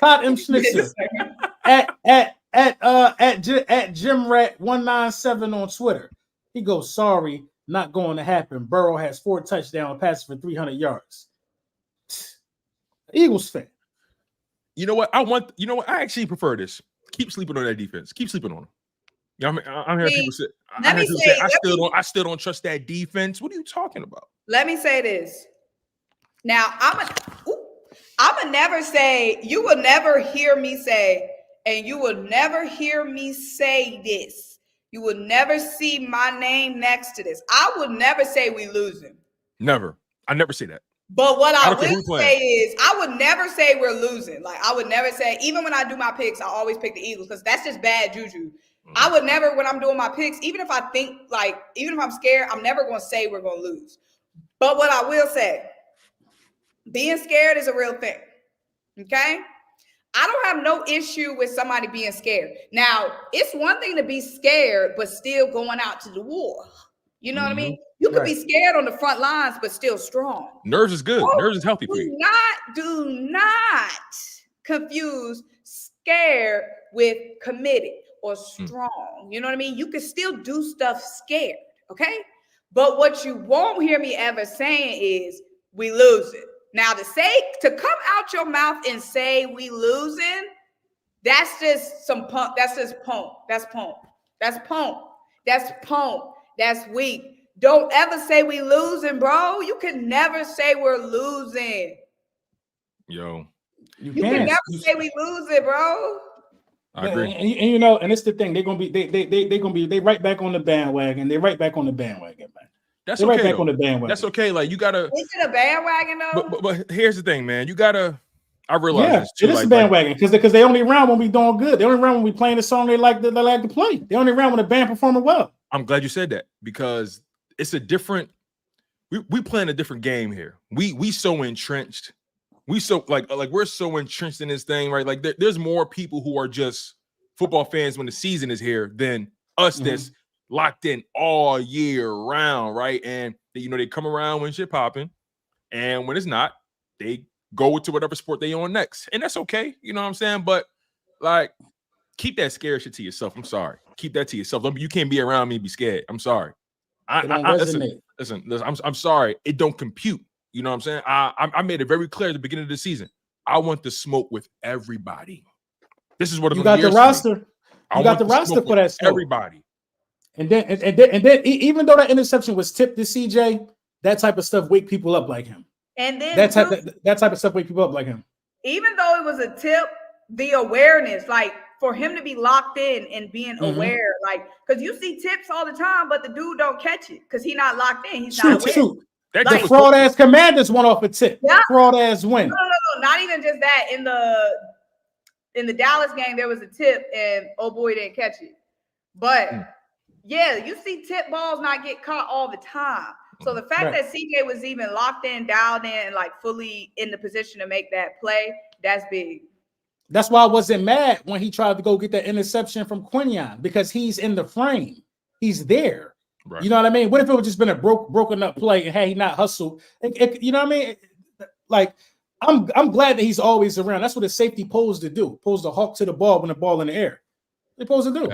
Todd M. Schnitzer at JimRat197 on Twitter. He goes, sorry, not going to happen. Burrow has 4 touchdowns, passes for 300 yards. Eagles fan. You know what? I actually prefer this. Keep sleeping on that defense. Keep sleeping on them. You know, I'm hearing people say, I still don't trust that defense. What are you talking about? Let me say this. Now, I'm never say, you will never hear me say, and you will never hear me say this. You will never see my name next to this. I would never say we losing. Never. I never say that. But what I will say is, I would never say we're losing. Like, I would never say, even when I do my picks, I always pick the Eagles because that's just bad juju. I would never, when I'm doing my picks, even if I'm scared, I'm never going to say we're going to lose. But what I will say, being scared is a real thing. Okay? I don't have no issue with somebody being scared. Now, it's one thing to be scared, but still going out to the war. You know what I mean? You could be scared on the front lines, but still strong. Nerves is good. Nerves is healthy for you. Do not confuse scared with committed or strong. You know what I mean? You can still do stuff scared, okay? But what you won't hear me ever saying is we losing. Now, to come out your mouth and say we losing, that's just some pump. That's just pump. That's pump. That's pump. That's pump. That's weak. Don't ever say we losing, bro. You can never say we're losing. Yo. You can never say we losing, bro. I agree. And you know, and it's the thing. They're gonna be right back on the bandwagon. They're right back on the bandwagon, man. That's They're okay. Right back though. on the bandwagon. That's okay. Like, you gotta. Is it a bandwagon though? But here's the thing, man. You gotta. I realize this too. It is a bandwagon because they only around when we doing good. They only around when we playing the song they like to play. They only around when the band performing well. I'm glad you said that because it's a different. We playing a different game here. We so entrenched. We so like we're so entrenched in this thing, right? Like there's more people who are just football fans when the season is here than us that's locked in all year round, right? And they come around when shit popping, and when it's not, they go to whatever sport they on next, and that's okay. You know what I'm saying? But like, keep that scared shit to yourself. I'm sorry. Keep that to yourself. You can't be around me and be scared. I'm sorry. Listen. I'm sorry. It don't compute. You know what I'm saying? I made it very clear at the beginning of the season. I want to smoke with everybody. This is what you got the roster. You got the roster for that smoke. Everybody. And then even though that interception was tipped to CJ, that type of stuff wake people up like him. And then that type of stuff wake people up like him. Even though it was a tip, the awareness, like for him to be locked in and being aware, like because you see tips all the time, but the dude don't catch it because he's not locked in. He's not aware. True. Like fraud ass Commanders went off a tip. Yeah. Fraud ass win. No. Not even just that. In the Dallas game, there was a tip and oh boy didn't catch it. But yeah, you see tip balls not get caught all the time. So the fact that CJ was even locked in, dialed in, and like fully in the position to make that play, that's big. That's why I wasn't mad when he tried to go get that interception from Quinyon, because he's in the frame. He's there. Right. You know what I mean? What if it would just been a broken up play and had he not hustled? You know what I mean? Like, I'm glad that he's always around. That's what a safety posed to do. Posed to hawk to the ball when the ball in the air. They're supposed to do.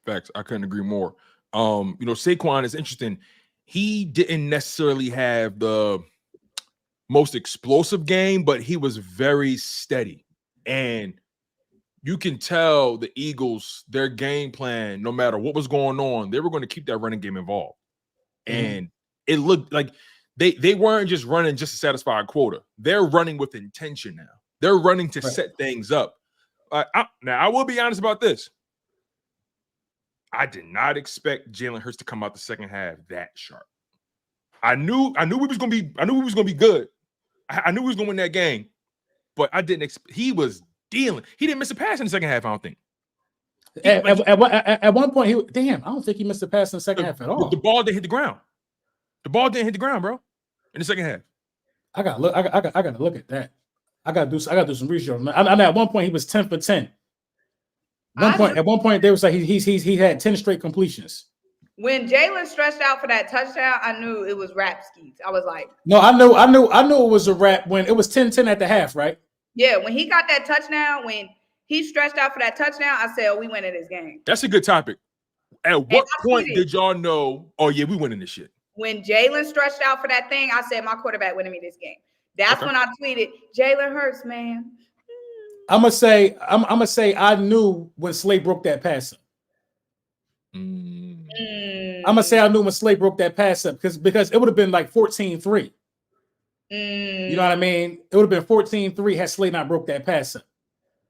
Facts. I couldn't agree more. Saquon is interesting. He didn't necessarily have the most explosive game, but he was very steady. And you can tell the Eagles, their game plan, no matter what was going on, they were going to keep that running game involved. And it looked like they weren't just running just to satisfy a quota. They're running with intention now. They're running to set things up. Now, I will be honest about this. I did not expect Jalen Hurts to come out the second half that sharp. I knew we was gonna be good. I knew we was gonna win that game, but I didn't expect he was dealing. He didn't miss a pass in the second half, I don't think. At one point, I don't think he missed a pass in the second half at all. The ball didn't hit the ground. The ball didn't hit the ground, bro, in the second half. I gotta look at that. I gotta do some research. I mean, at one point he was 10 for 10. At one point, they was like he had 10 straight completions. When Jalen stretched out for that touchdown, I knew it was rap skis. I was like, no, I knew it was a wrap when it was 10-10 at the half, right? Yeah, when he got that touchdown, when he stretched out for that touchdown, I said, we winning this game. That's a good topic. At what point did y'all know, oh yeah, we winning this shit? When Jalen stretched out for that thing, I said, my quarterback winning me this game. That's when I tweeted, Jalen Hurts, man. I'm gonna say I knew when Slay broke that pass up. I'm gonna say I knew when Slay broke that pass up because it would have been like 14-3. You know what I mean? It would have been 14-3 had Slay not broke that pass up.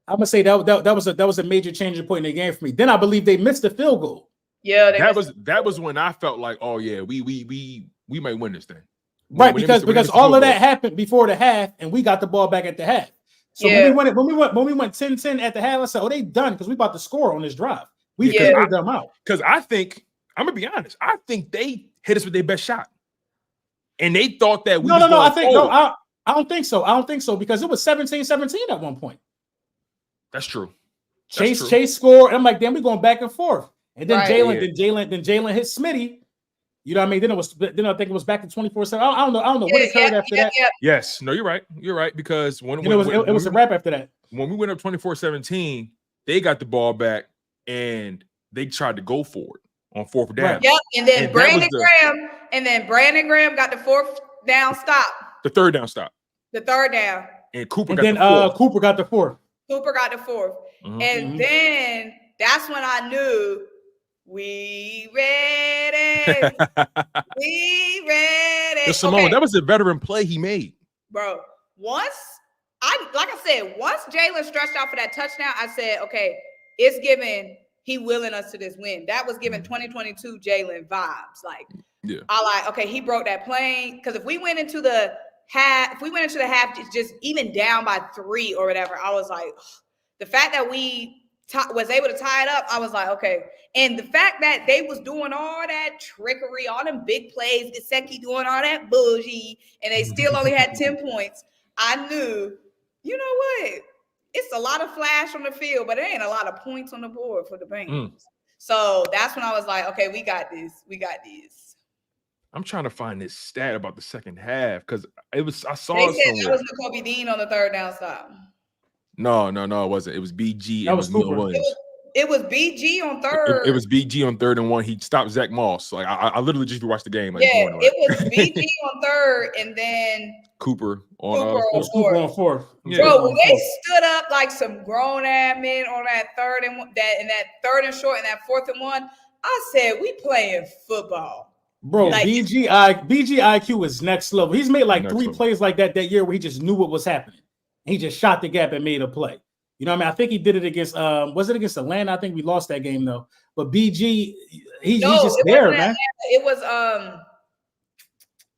I'm gonna say that was a major changing point in the game for me. Then I believe they missed the field goal. Yeah, that was when I felt like, oh yeah, we might win this thing. Right, because all of that happened before the half, and we got the ball back at the half. So when we went 10-10 at the half, I said, "Oh, they done because we about to score on this drive. We figured them out." Because I think I'm gonna be honest. I think they hit us with their best shot, and they thought that we. I don't think so. I don't think so because it was 17-17 at one point. That's true. Chase scored. And I'm like, damn, we going back and forth, and then Jalen hit Smitty. You know what I mean? Then I think it was back to 24-7. I don't know what occurred after that. Yes, no, you're right. You're right because when it was a wrap after that. When we went up 24-17, they got the ball back and they tried to go for it on fourth down. Yep, and then Brandon Graham got the fourth down stop. The third down stop. The third down. And Cooper got the fourth. Cooper got the fourth. And then that's when I knew we ready. We ready. Symone, that was a veteran play he made. Bro, once Jalen stretched out for that touchdown, I said, okay, it's giving he willing us to this win. That was giving 2022 Jalen vibes. Like, okay, he broke that plane. Because if we went into the half, just even down by 3 or whatever, I was like, the fact that we was able to tie it up, I was like, okay. And the fact that they was doing all that trickery, all them big plays, Gesicki doing all that bullshit, and they still only had 10 points, I knew, you know what? It's a lot of flash on the field, but there ain't a lot of points on the board for the Bengals. So that's when I was like, okay, we got this. I'm trying to find this stat about the second half because I saw they it said somewhere. that was Nakobe Dean on the third down stop. No, it wasn't. It was BG. That was Cooper. It was BG on third. It was BG on 3rd and 1. He stopped Zach Moss. Like I literally just watched the game. Like, it was BG on 3rd and then Cooper on 4th. Yeah. Bro, when they stood up like some grown ass men on that 3rd and that 3rd and short and that 4th and 1, I said we playing football. Bro, like, BG IQ is next level. He's made like 3 plays like that year where he just knew what was happening. He just shot the gap and made a play. You know what I mean? I think he did it against was it against Atlanta? I think we lost that game though. But BG, he's just there, man. It was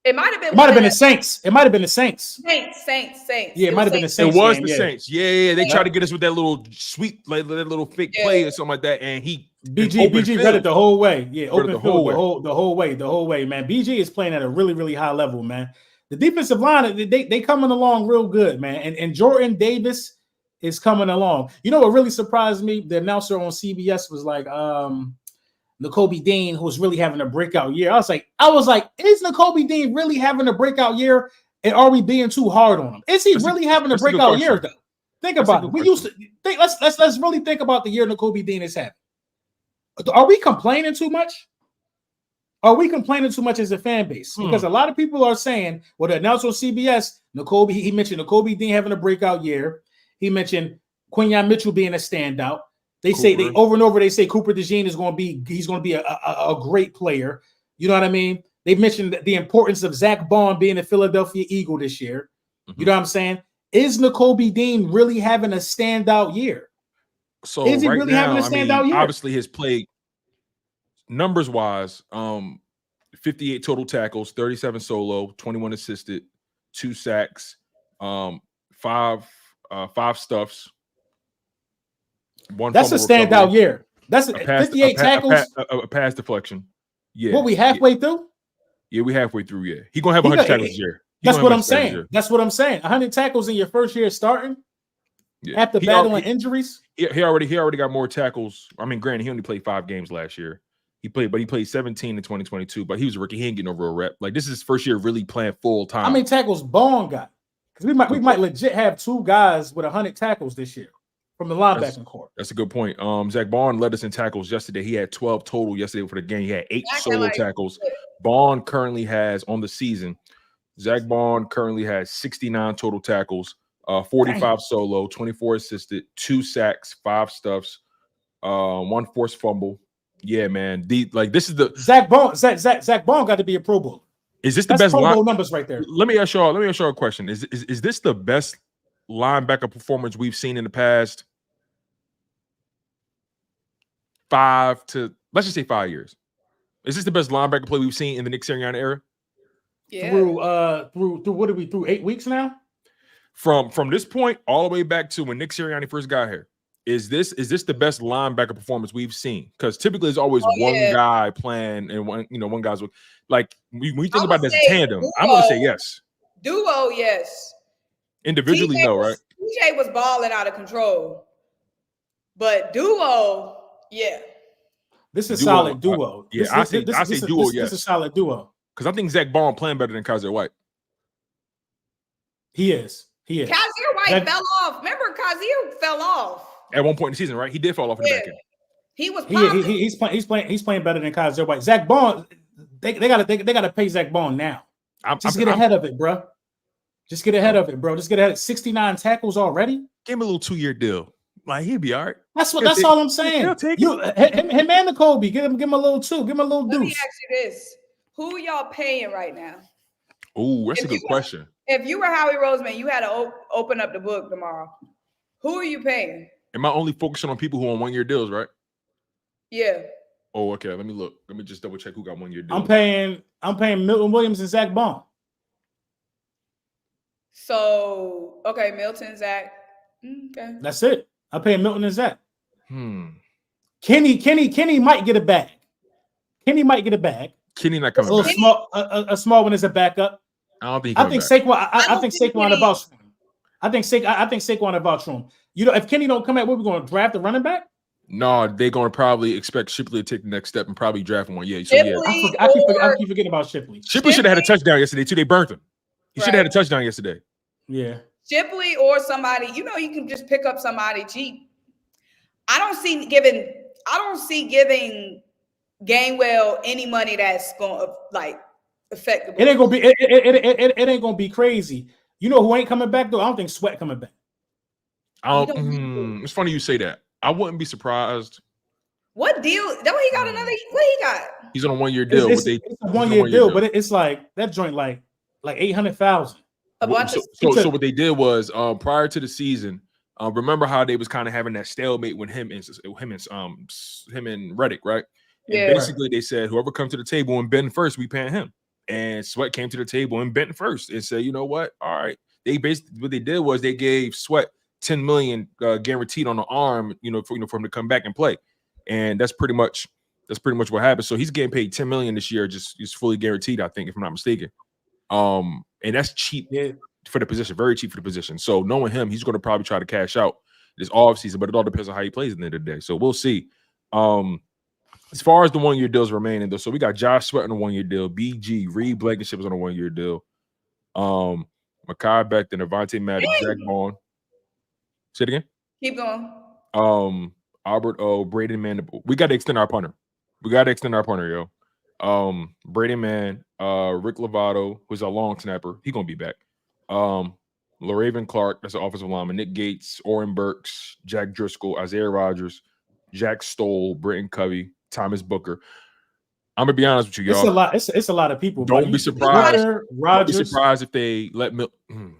it might have been the Saints. It might have been the Saints. Saints. Yeah, it might have been the Saints. It was the Saints. Yeah. They tried to get us with that little sweet, like that little fake play or something like that. And BG read it the whole way. Yeah, open field the whole way, man. BG is playing at a really, really high level, man. The defensive line, they coming along real good, man. And Jordan Davis is coming along. You know what really surprised me? The announcer on CBS was like, Nakobe Dean, who's really having a breakout year. I was like, is Nakobe Dean really having a breakout year? And are we being too hard on him? Is he really having a breakout year though? Think about it. We used to think. Let's really think about the year Nakobe Dean is having. Are we complaining too much? Are we complaining too much as a fan base? Because a lot of people are saying, well, the announcer on CBS, he mentioned Nakobe Dean having a breakout year. He mentioned Quinyon Mitchell being a standout. They say they over and over. They say Cooper DeJean is going to be a great player. You know what I mean? They mentioned the importance of Zach Bond being a Philadelphia Eagle this year. You know what I'm saying? Is Nakobe Dean really having a standout year? So is he really having a standout year? Obviously, his play numbers wise, 58 total tackles, 37 solo, 21 assisted, 2 sacks, 5 stuffs. That's a standout year. That's 58 tackles. A pass deflection. Yeah. What, we halfway through? Yeah, we halfway through. Yeah, he's gonna have 100 tackles this year. That's what I'm saying. That's what I'm saying. 100 tackles in your first year starting. Yeah. After battling injuries. He already got more tackles. I mean, granted, he only played 5 games last year. He played 17 in 2022. But he was a rookie. He ain't getting no real rep. Like, this is his first year really playing full time. How many tackles Bond got? Because we might legit have 2 guys with 100 tackles this year from the linebacking core. That's a good point. Zach Bond led us in tackles yesterday. He had 12 total yesterday for the game. He had 8 solo tackles. Bond currently has on the season. Zach Bond currently has 69 total tackles, 45 solo, 24 assisted, 2 sacks, 5 stuffs, 1 forced fumble. Yeah, man. This is the Zach Bond. Zach Bond got to be a Pro Bowl. Is this the best Pro Bowl numbers right there? Let me ask y'all a question. Is this the best linebacker performance we've seen in the past 5 to, let's just say, 5 years? Is this the best linebacker play we've seen in the Nick Sirianni era? Yeah. Through what are we through 8 weeks now? From this point all the way back to when Nick Sirianni first got here. Is this the best linebacker performance we've seen? Because typically there's always one guy playing and one guy's like when you think about it as a tandem, I'm gonna say yes. Duo, yes. Individually, no, right? TJ was balling out of control, but duo, yeah. This is a solid duo. I say duo. Yes, this is a solid duo. Because I think Zach Bond playing better than Kaiser White. He is. Kaiser White fell off. Remember, Kaiser fell off at one point in the season, right? He did fall off in the back end. He was. He's playing better than Kaiser White. Zach Bond. They gotta pay Zach Bond now. Get ahead of it, bro. Just get ahead of it, bro. Just get ahead. 69 tackles already. Give him a little 2-year deal. Like, he'll be all right. That's all I'm saying. Him and Nakobe. Give him a little 2. Give him a little deuce. Let me ask you this: who y'all paying right now? Oh, that's a good question. If you were Howie Roseman, you had to open up the book tomorrow. Who are you paying? Am I only focusing on people who on 1-year deals, right? Yeah. Oh, okay. Let me look. Let me just double check who got 1-year deals. I'm paying Milton Williams and Zach Bond. So, okay, Milton, Zach. Okay. That's it. I'm paying Milton and Zach. Kenny might get a bag. Kenny not coming back. A small one is a backup. I think Saquon. I think Saquon about him. I think Saquon about him. You know, if Kenny don't come back, what, we going to draft a running back? No, they're going to probably expect Shipley to take the next step and probably draft one. Yeah, so I keep forgetting about Shipley. Shipley should have had a touchdown yesterday too. They burnt him. He should have had a touchdown yesterday. Yeah. Shipley or somebody, you can just pick up somebody cheap. I don't see giving Gainwell any money that's going to affect the. It ain't gonna be. It ain't gonna be crazy. You know who ain't coming back though? I don't think Sweat coming back. It's funny you say that. I wouldn't be surprised. What deal? That he got another. What he got? He's on a 1-year deal. It's a 1-year deal, but it's like that joint like 800,000. So what they did was prior to the season, remember how they was kind of having that stalemate with him and Reddick, right? And basically they said whoever comes to the table and bend first, we paying him. And Sweat came to the table and bent first and said, you know what? All right. What they did was they gave Sweat $10 million guaranteed on the arm, for him to come back and play. And that's pretty much what happened. So he's getting paid $10 million this year, just fully guaranteed, I think, if I'm not mistaken. And that's cheap for the position, very cheap for the position. So knowing him, he's going to probably try to cash out. this off season, but it all depends on how he plays at the end of the day. So we'll see. As far as the 1 year deals remaining, though, so we got Josh Sweat on a 1 year deal, BG Reed Blankenship is on a 1 year deal. Makai Becton, Avonte Maddox, Zach Bond. Say it again. Keep going. Albert O, Braden Mann. We got to extend our punter. Yo. Braden Mann, Rick Lovato, who's a long snapper. He's gonna be back. LaRaven Clark, that's an offensive lineman. Nick Gates, Oren Burks, Jack Driscoll, Isaiah Rogers, Jack Stoll, Britton Covey, Thomas Booker. I'm gonna be honest with you, y'all. It's a lot. It's a lot of people. Don't be surprised. Rogers. Don't be surprised if they let Milton.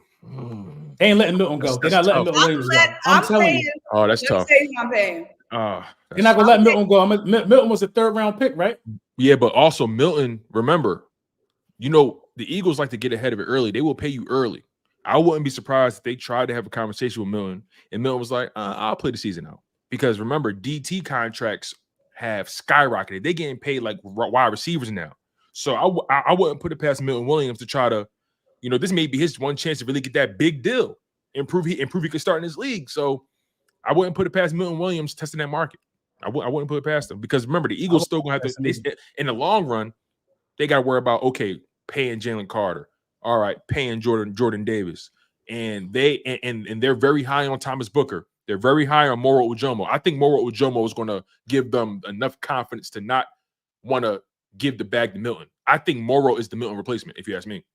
They ain't letting Milton go. They're not letting Milton Williams go. I'm telling you. Oh, that's tough. I'm paying. They're not gonna let Milton go. Milton was a 3rd round pick, right? Yeah, but also Milton. Remember, the Eagles like to get ahead of it early. They will pay you early. I wouldn't be surprised if they tried to have a conversation with Milton, and Milton was like, "I'll play the season out." Because remember, DT contracts have skyrocketed. They're getting paid like wide receivers now. So I wouldn't put it past Milton Williams to try to, this may be his one chance to really get that big deal, improve he could start in this league. So I wouldn't put it past Milton Williams testing that market. I wouldn't put it past them because remember the Eagles still gonna have to. In the long run, they got to worry about paying Jalen Carter, all right, paying Jordan Davis, and they're very high on Thomas Booker. They're very high on Moro Ujomo. I think Moro Ujomo is going to give them enough confidence to not want to give the bag to Milton. I think Moro is the Milton replacement, if you ask me.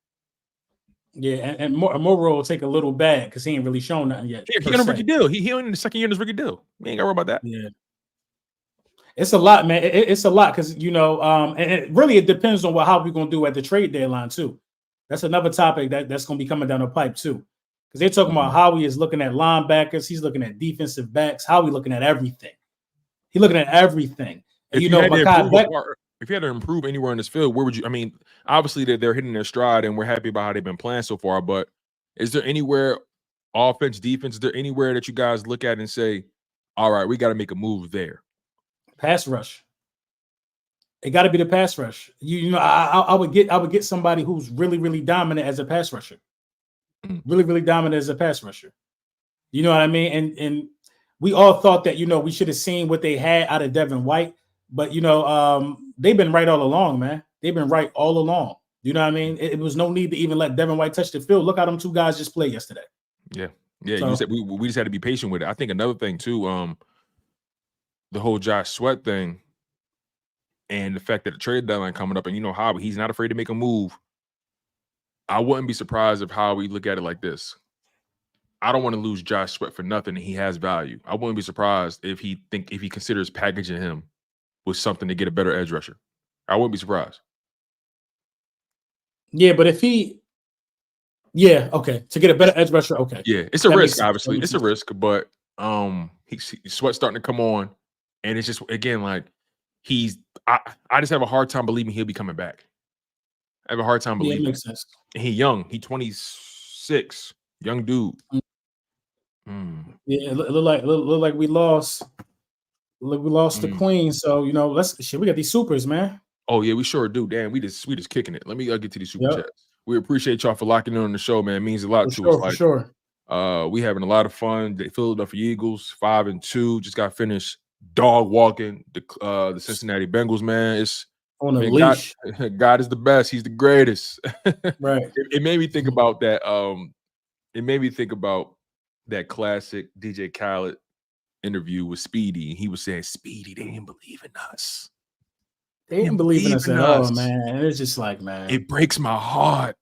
Yeah, and Moro will take a little bag because he ain't really shown nothing yet. He got a rookie deal. He only in the second year in his rookie deal. We ain't got to worry about that. Yeah. It's a lot, man. It's a lot because, and it depends on how we're going to do at the trade deadline, too. That's another topic that's going to be coming down the pipe, too. Because they're talking about how he is looking at linebackers. He's looking at defensive backs. How he looking at everything. He's looking at everything. And, if you had to improve anywhere in this field, where would you? I mean, obviously they're hitting their stride, and we're happy about how they've been playing so far. But is there anywhere, offense, defense, is there anywhere that you guys look at and say, all right, we got to make a move there? Pass rush. It got to be the pass rush. I would get somebody who's really, really dominant as a pass rusher. Really, really dominant as a pass rusher. You know what I mean? And we all thought that, we should have seen what they had out of Devin White. But, they've been right all along, man. They've been right all along. You know what I mean? It was no need to even let Devin White touch the field. Look how them two guys just played yesterday. Yeah. So, you said we just had to be patient with it. I think another thing, too, the whole Josh Sweat thing and the fact that the trade deadline coming up and how he's not afraid to make a move. I wouldn't be surprised if how we look at it like this. I don't want to lose Josh Sweat for nothing. He has value. I wouldn't be surprised if he considers packaging him with something to get a better edge rusher. I wouldn't be surprised. Yeah, but if to get a better edge rusher, okay. Yeah, it's a risk, obviously. It's a risk, but Sweat's starting to come on, and it's just again like I just have a hard time believing he'll be coming back. I have a hard time believing. Yeah, it makes sense. He's young. He's 26. Young dude. Yeah, it look like we lost. Look, we lost the Queen. So we got these supers, man. Oh yeah, we sure do. Damn, we just kicking it. Let me get to these super chats. We appreciate y'all for locking in on the show, man. It means a lot to us. For sure. We having a lot of fun. The Philadelphia Eagles 5-2 just got finished dog walking the Cincinnati Bengals, man. It's on a leash. God is the best. He's the greatest. Right. It made me think about that. It made me think about that classic DJ Khaled interview with Speedy. He was saying, Speedy, they didn't believe in us. They didn't believe in us at all, man. It's just like, man. It breaks my heart.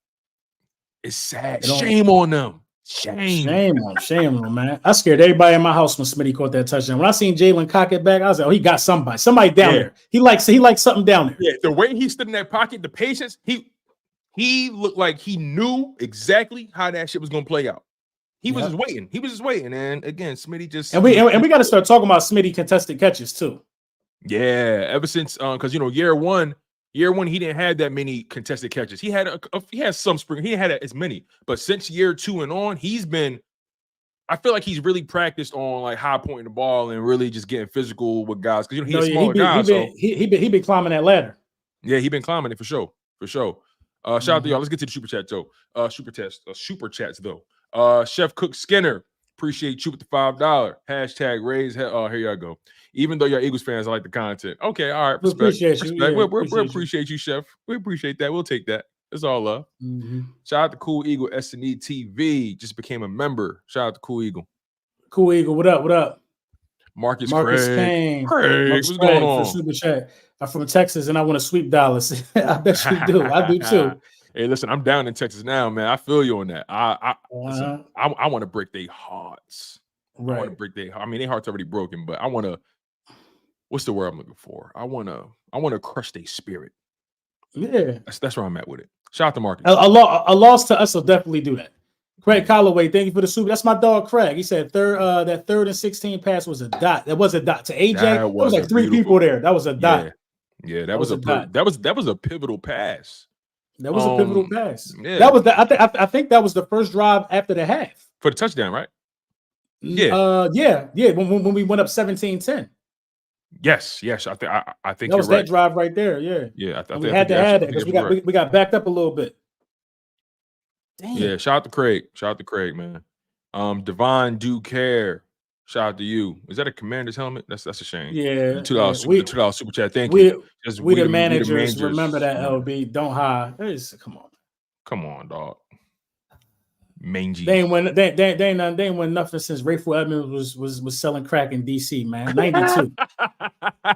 It's sad. Shame on them. Shame on them, man. I scared everybody in my house when Smitty caught that touchdown. When I seen Jalen cock it back, I was like, oh, he got somebody down there. He likes something down there. Yeah, the way he stood in that pocket, the patience, he looked like he knew exactly how that shit was gonna play out. He was just waiting. And again, Smitty just and we got to start talking about Smitty contested catches too. Yeah, ever since because year one he didn't have that many contested catches. He had some spring. He had as many, but since year 2 and on, I feel like he's really practiced on like high pointing the ball and really just getting physical with guys because he's a smaller guy. He been climbing that ladder. Yeah, he been climbing it for sure. Shout out to y'all. Let's get to the super chat though. Super chats though. Chef Cook Skinner. Appreciate you with the $5. Hashtag raise. Here y'all go. Even though you're Eagles fans, I like the content. Okay, all right. We Respect. appreciate you. Yeah, We appreciate you, Chef. We appreciate that. We'll take that. It's all love. Mm-hmm. Shout out to Cool Eagle S&E TV. Just became a member. Shout out to Cool Eagle. Cool Eagle. What up? What up? Marcus Kane. Craig, Marcus what's Craig going on? for Super Chat. I'm from Texas and I want to sweep Dallas. I bet you do. I do too. Hey, listen, I'm down in Texas now, man. I feel you on that. I want to break their hearts. Right. I want to break their. I mean, their heart's already broken, but I want to. What's the word I'm looking for? I want to crush their spirit. Yeah, that's where I'm at with it. Shout out to Marcus. A loss to us will definitely do that. Craig Calloway, thank you for the super. That's my dog, Craig. He said that 3rd and 16 pass was a dot. That was a dot to AJ. That was like 3 people there. That was a dot. Yeah, that was a pivotal pass. That was a pivotal pass. Yeah. That was I think that was the first drive after the half for the touchdown, right? Yeah. When we went up 17-10. Yes. I think that was you're right. that drive right there. Yeah. Yeah. We had to add that because we got backed up a little bit. Damn. Yeah. Shout out to Craig, man. Devon Ducare. Shout out to you. Is that a Commander's helmet? That's a shame. Yeah. The $2 super chat. Thank you. We the managers. Remember that, LB. Don't hide. Come on, dog. Mangy. They ain't win nothing since Rayful Edmonds was selling crack in DC, man. 92.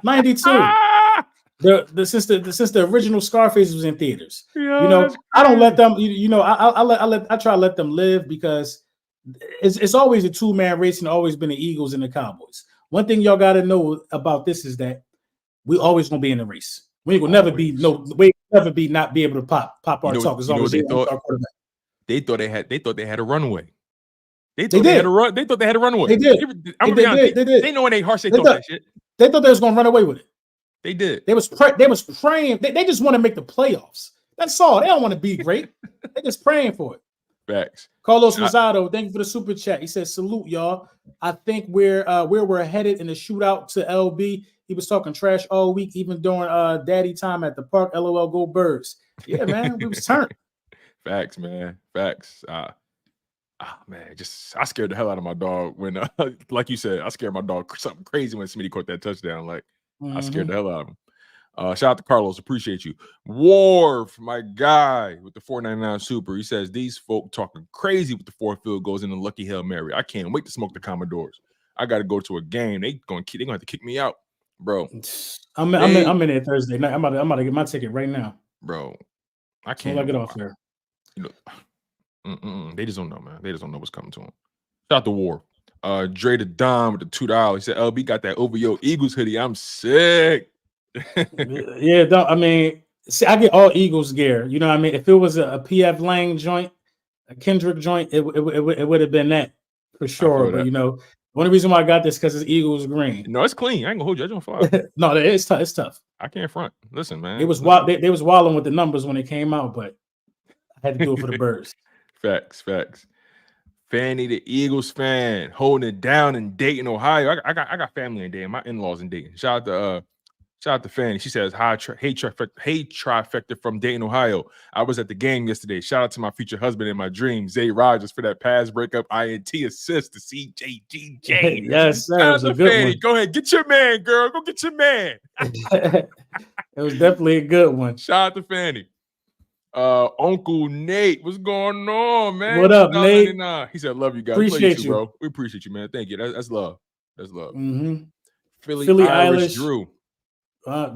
92. Since the original Scarface was in theaters. Yeah, I don't let them. I try to let them live because it's always a 2-man race and always been the Eagles and the Cowboys. One thing y'all got to know about this is that we always gonna be in the race. We will never be not be able to pop our talk as long as they thought. They thought they had a runway. They thought they had a runway. They did. They did. They know in their hearts they thought that shit. They thought they was gonna run away with it. They did. They was praying. They just want to make the playoffs. That's all. They don't want to be great. They just praying for it. Facts. Carlos Rosado, thank you for the super chat. He says, "Salute y'all. I think where we're headed in the shootout to LB. He was talking trash all week, even during daddy time at the park. LOL, go Birds. Yeah, man, we was turned. Facts, man. Facts. Man, I scared the hell out of my dog when, like you said, I scared my dog something crazy when Smitty caught that touchdown. Like, I scared the hell out of him. Shout out to Carlos. Appreciate you. Wharf, my guy with the $4.99 super. He says, these folk talking crazy with the 4 field goals in the lucky Hail Mary. I can't wait to smoke the Commodores. I got to go to a game. They're going to have to kick me out, bro. I'm in there Thursday night. I'm about to get my ticket right now. Bro, I can't. I'll get off there. They just don't know, man. They just don't know what's coming to them. Shout out to War. Dre the Don with the $2. He said, LB got that OVO Eagles hoodie. I'm sick. Yeah, see, I get all Eagles gear. You know what I mean? If it was a PF Lang joint, a Kendrick joint, it would have been that for sure. But the only reason why I got this because it's Eagles green. No, it's clean. I ain't gonna hold you. I don't fly. No, it's tough. It's tough. I can't front. Listen, man. It was wild. They was wilding with the numbers when it came out, but I had to do it for the Birds. Facts. Fanny, the Eagles fan, holding it down in Dayton, Ohio. I got family in Dayton. My in-laws in Dayton. Shout out to Fanny. She says, hey trifecta from Dayton, Ohio. I was at the game yesterday. Shout out to my future husband in my dream, Zay Rogers, for that pass breakup INT assist to CJGJ. Yes, sir. It was a good Fanny. one. Go ahead. Get your man, girl. Go get your man. It was definitely a good one. Shout out to Fanny. Uncle Nate, what's going on, man? What up, Nate? He said, love you guys. Appreciate you, bro. We appreciate you, man. Thank you. That's love. That's love. Mm-hmm. Philly Irish Drew.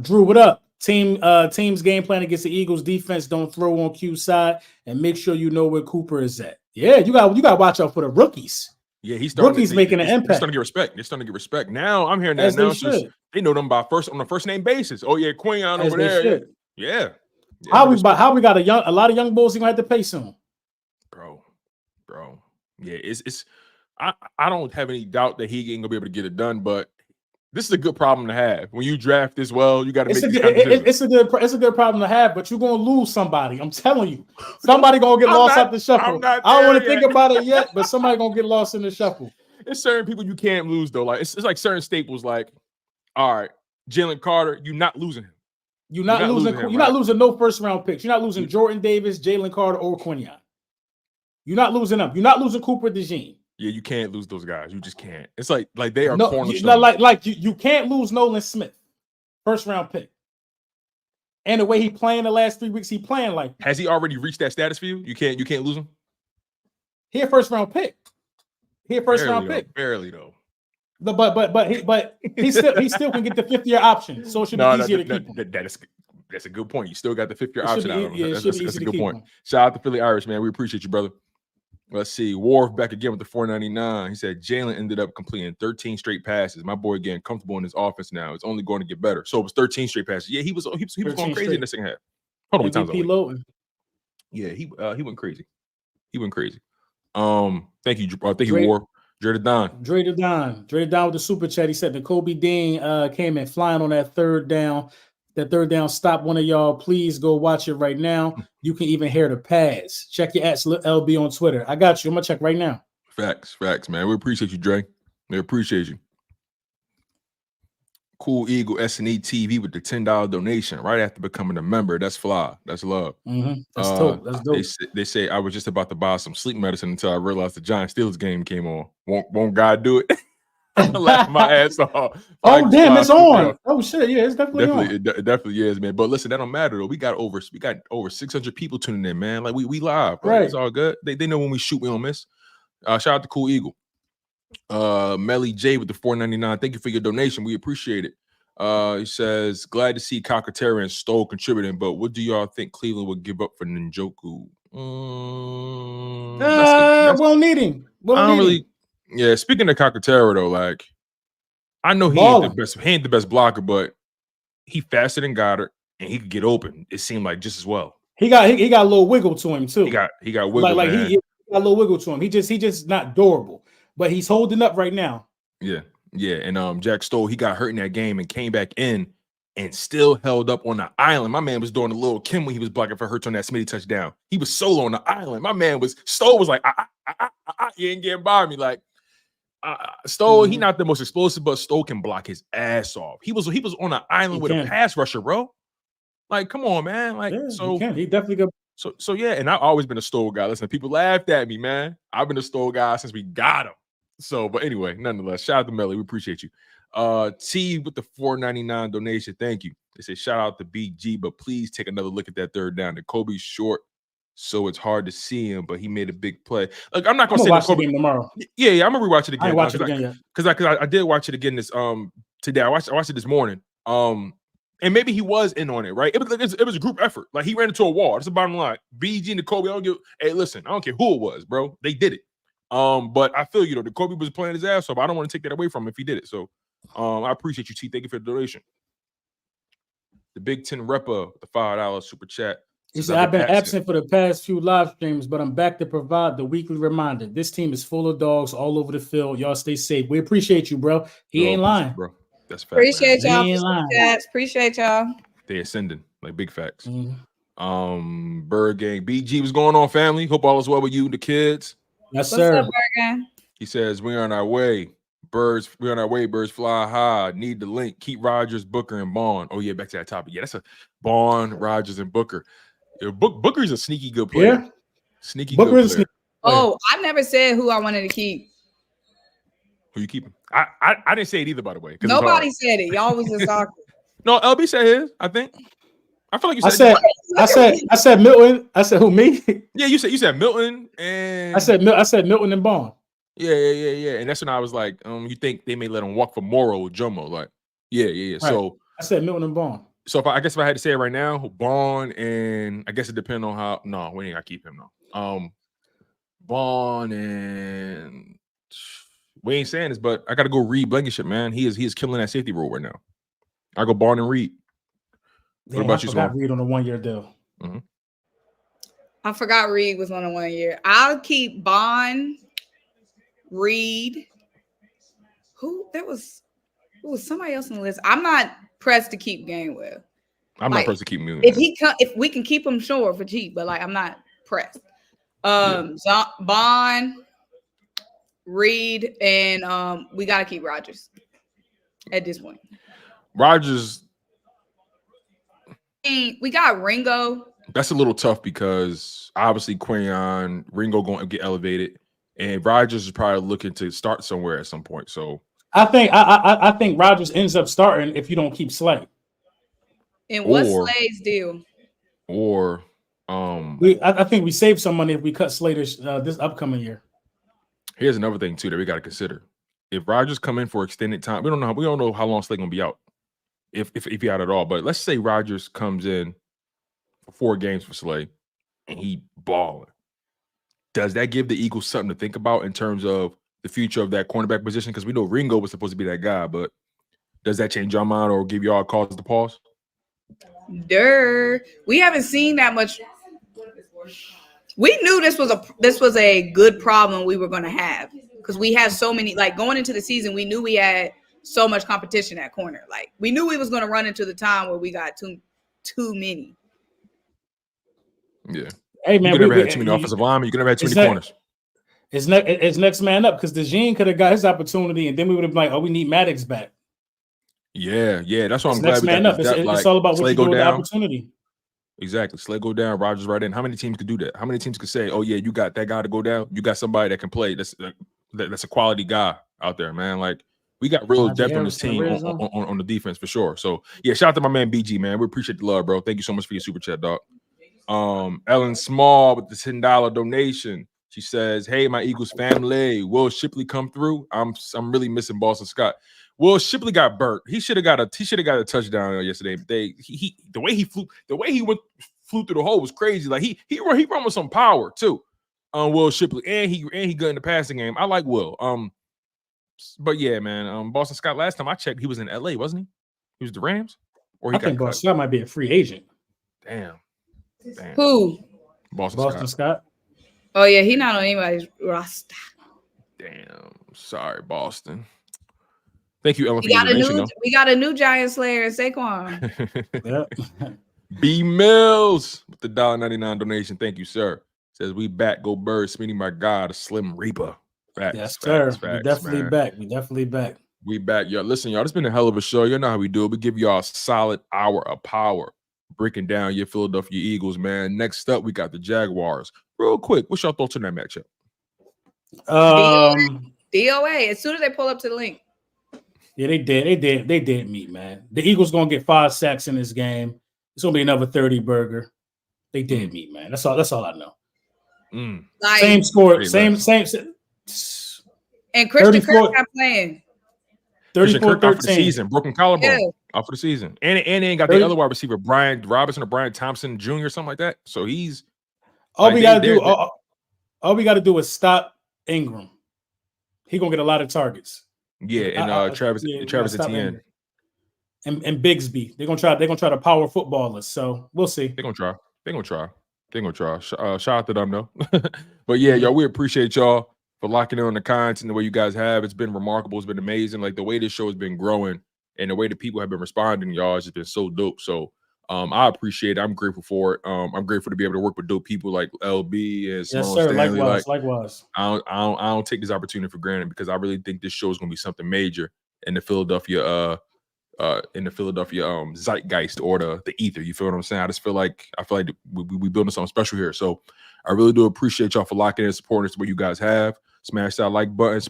Drew, what up? Team's game plan against the Eagles defense. Don't throw on Q side and make sure you know where Cooper is at. Yeah, you got to watch out for the rookies. Yeah, he's making an impact. They're starting to get respect. They're starting to get respect. Now I'm hearing that now. They know them on a first name basis. Oh yeah, Quinyon over there. Yeah. How we got a lot of young bulls he gonna have to pay soon, bro. Yeah, it's I don't have any doubt that he ain't gonna be able to get it done, but this is a good problem to have. When you draft this well, you got to make it's a good problem to have, but you're gonna lose somebody. I'm telling you, somebody gonna get lost out the shuffle. I don't want to think about it yet, but somebody gonna get lost in the shuffle. It's certain people you can't lose though. Like it's like certain staples. Like, all right, Jalen Carter, you're not losing him. You're not losing no first round picks. You're not losing Jordan Davis, Jalen Carter, or Quinyon. You're not losing them. You're not losing Cooper DeJean. Yeah, you can't lose those guys. You just can't. It's like they are No, cornerstones. you can't lose Nolan Smith, first round pick. And the way he playing the last 3 weeks, he playing like. Has he already reached that status for you? You can't lose him. He a first round pick. Round pick. Barely though. But he still can get the 5th-year option, so it should be easier to keep him. That's a good point. You still got the 5th-year option out of him. That's a good point. Him. Shout out to Philly Irish, man. We appreciate you, brother. Let's see. Wharf back again with the 499. He said Jalen ended up completing 13 straight passes. My boy getting comfortable in his offense now. It's only going to get better. So it was 13 straight passes. Yeah, he was going crazy in the second half. Hold on, what time's it? Yeah, he went crazy. He went crazy. Thank you, Wharf. Dre the Don with the super chat. He said Nakobe Dean came in flying on that third down. That third down stop. One of y'all, please go watch it right now. You can even hear the pads. Check your @LB on Twitter. I got you. I'm gonna check right now. Facts, man. We appreciate you, Dre. We appreciate you. Cool Eagle S&E TV with the $10 donation right after becoming a member. That's fly. That's love. Mm-hmm. That's dope. That's dope. They say I was just about to buy some sleep medicine until I realized the Giants Steelers game came on. Won't God do it? Laugh my ass off. Oh damn, it's on. Oh shit, yeah, it's definitely on. It definitely is, man. But listen, that don't matter though. We got over 600 people tuning in, man. Like we live, bro. Right? It's all good. They know when we shoot, we don't miss. Shout out to Cool Eagle. Melly J with the $4.99. Thank you for your donation. We appreciate it. He says, glad to see Calcaterra and Stoll contributing, but what do y'all think Cleveland would give up for Njoku? We'll need him. Yeah, speaking of Calcaterra though, like I know he ain't the best blocker, but he faster than Goddard and he could get open. It seemed like just as well. He got a little wiggle to him too. He got wiggle. Like he got a little wiggle to him. He just not durable, but he's holding up right now. Yeah. And Jack Stoll, he got hurt in that game and came back in and still held up on the island. My man was doing a little Kim when he was blocking for Hurts on that Smitty touchdown. He was solo on the island. My man Stoll was like, you ain't getting by me. Like Stoll, he not the most explosive, but Stoll can block his ass off. He was on an island with a pass rusher, bro. Like, come on, man. Like, he definitely good. So yeah, and I've always been a Stoll guy. Listen, people laughed at me, man. I've been a Stoll guy since we got him. So, but anyway, nonetheless, shout out to Melly. We appreciate you. T with the $4.99 donation. Thank you. They say shout out to BG, but please take another look at that third down. Nakobe's short, so it's hard to see him, but he made a big play. Like, I'm not gonna say watch the game tomorrow. Yeah, I'm gonna rewatch it again. I watch it again, because I did watch it again this today. I watched it this morning. And maybe he was in on it, right? It was a group effort. Like he ran into a wall. That's the bottom line. BG and Nakobe, hey, listen, I don't care who it was, bro. They did it. But I feel Nakobe was playing his ass off. I don't want to take that away from him if he did it. So I appreciate you, T. Thank you for the donation. The Big Ten Repper, the $5 super chat. He said, I've been absent for the past few live streams, but I'm back to provide the weekly reminder. This team is full of dogs all over the field. Y'all stay safe. We appreciate you, bro. He ain't lying, bro. That's fact. Appreciate y'all. Appreciate y'all. They ascending like big facts. Bird Gang. BG, what's going on, family? Hope all is well with you and the kids. Yes, sir. What's up, Bird? He says, we're on our way. Birds fly high. Need the link. Keep Rodgers, Booker, and Bond. Oh, yeah, back to that topic. Yeah, that's a Bond, Rodgers, and Booker. Booker's a sneaky good player. Yeah. Sneaky Booker good player. Oh, I never said who I wanted to keep. Who you keeping? I didn't say it either, by the way. Nobody said it. Y'all was just talking. No, LB said his, I think. I feel like you said I said Milton. I said who, me? Yeah, you said Milton and I said Milton and Bond. Yeah. And that's when I was like, you think they may let him walk for Morrow or Jomo? Like, yeah. Right. So I said Milton and Bond. So if I had to say it right now, Bond and I guess it depends on how. No, we ain't gotta keep him though. Bond and we ain't saying this, but I gotta go Reed Blankenship, man. He is killing that safety role right now. I go Bond and Reed. What about you, Symone? Reed on a 1-year deal. Mm-hmm. I forgot Reed was on a 1 year. I'll keep Bond, Reed. Who was somebody else on the list? I'm not pressed to keep Gainwell. I'm not pressed to keep Moon. If we can keep him sure for cheap, but I'm not pressed. Bond, Reed, and we gotta keep Rodgers at this point. Rodgers. We got Ringo. That's a little tough because obviously Quinyon, Ringo going to get elevated, And Rodgers is probably looking to start somewhere at some point. So I think Rodgers ends up starting if you don't keep Slay. And what's Slay's deal? Or I think we save some money if we cut Slay this upcoming year. Here's another thing too that we got to consider. If Rodgers come in for extended time, we don't know how long Slay gonna be out. If he out at all. But let's say Rodgers comes in for 4 games for Slay and he balling. Does that give the Eagles something to think about in terms of the future of that cornerback position? Because we know Ringo was supposed to be that guy, but does that change your mind or give y'all a cause to pause? We haven't seen that much. We knew this was a good problem we were going to have because we had so many. Like going into the season, we knew we had so much competition at corner. Like we knew we was going to run into the time where we got too many. Yeah. Hey man, you could never had too many offensive linemen. You could never had too many corners. It's next man up because DeJean could have got his opportunity, and then we would have been like, "Oh, we need Maddox back." Yeah. That's why I'm glad we got up. It's all about what you do with the opportunity. Exactly. Slay go down, Rodgers right in. How many teams could do that? How many teams could say, "Oh yeah, you got that guy to go down. You got somebody that can play. That's a quality guy out there, man." Like we got real depth on this team on the defense for sure. So yeah, shout out to my man BG, man. We appreciate the love, bro. Thank you so much for your super chat, dog. Ellen Small with the $10 donation. She says, "Hey, my Eagles family, will Shipley come through? I'm really missing Boston Scott. Will Shipley got burnt. He should have got a touchdown yesterday. The way he flew through the hole was crazy. Like he run with some power too. Will Shipley and he good in the passing game. I like Will. But yeah, man. Boston Scott. Last time I checked, he was in LA, wasn't he? He was the Rams. Or I think Boston Scott might be a free agent. Damn. Who? Boston Scott. Oh yeah, he not on anybody's roster. Damn. Sorry, Boston. Thank you, Ellen. We got a new Giant Slayer, Saquon. Yep. B Mills with the $1.99 donation. Thank you, sir. Says we back. Go Birds. Meaning my God, a Slim Reaper. Facts, yes, sir. Facts, we definitely man. back. We definitely back. We back, y'all. Listen, y'all. It's been a hell of a show. You know how we do it. We give y'all a solid hour of power, breaking down your Philadelphia Eagles, man. Next up, we got the Jaguars. Real quick, what's your thoughts on that matchup? DOA. As soon as they pull up to the link. Yeah, they did meet, man. The Eagles gonna get 5 sacks in this game. It's gonna be another 30 burger. They did meet, man. That's all I know. Like, same score, same. And Christian Kirk not playing. 34-13 out for the season. Broken collarbone out for the season. And they ain't got the other wide receiver, Brian Robinson or Brian Thompson Jr. or something like that. So he's all we gotta do is stop Ingram. He gonna get a lot of targets. Yeah, and Travis Etienne. And Bigsby. They're gonna try to power footballers. So we'll see. They're gonna try. Shout out to them though. But yeah, y'all, we appreciate y'all for locking in on the content the way you guys have. It's been remarkable. It's been amazing. Like the way this show has been growing and the way that people have been responding, y'all, has just been so dope. So I appreciate it. I'm grateful for it. I'm grateful to be able to work with dope people like LB and Symone Stanley. Likewise. I don't take this opportunity for granted because I really think this show is going to be something major in the Philadelphia zeitgeist or the ether. You feel what I'm saying? I feel like we building something special here. So I really do appreciate y'all for locking in and supporting us the way you guys have. Smash that like button.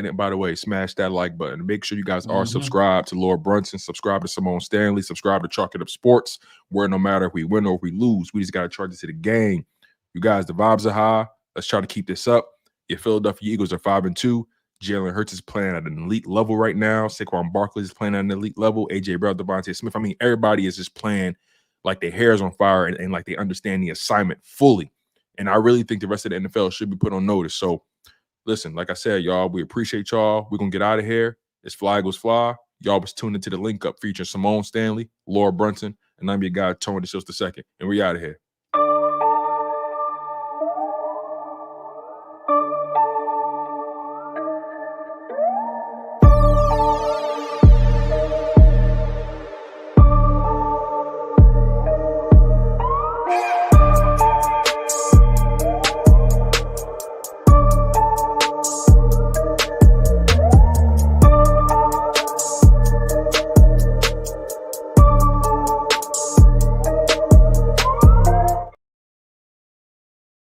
And by the way, smash that like button. Make sure you guys are subscribed to Lord Brunson, subscribe to Symone Stanley, subscribe to Chalk It Up Sports, where no matter if we win or if we lose, we just got to charge it to the game. You guys, the vibes are high. Let's try to keep this up. Your Philadelphia Eagles are 5-2. Jalen Hurts is playing at an elite level right now. Saquon Barkley is playing at an elite level. A.J. Brown, Devontae Smith. I mean, everybody is just playing like their hair is on fire and like they understand the assignment fully. And I really think the rest of the NFL should be put on notice. So, listen, like I said, y'all, we appreciate y'all. We're going to get out of here. It's Fly Eagles Fly. Y'all was tuned into the Linc Up featuring Symone Stanley, Laura Brunson, and I'm your guy, Tone DeShields II. And we out of here.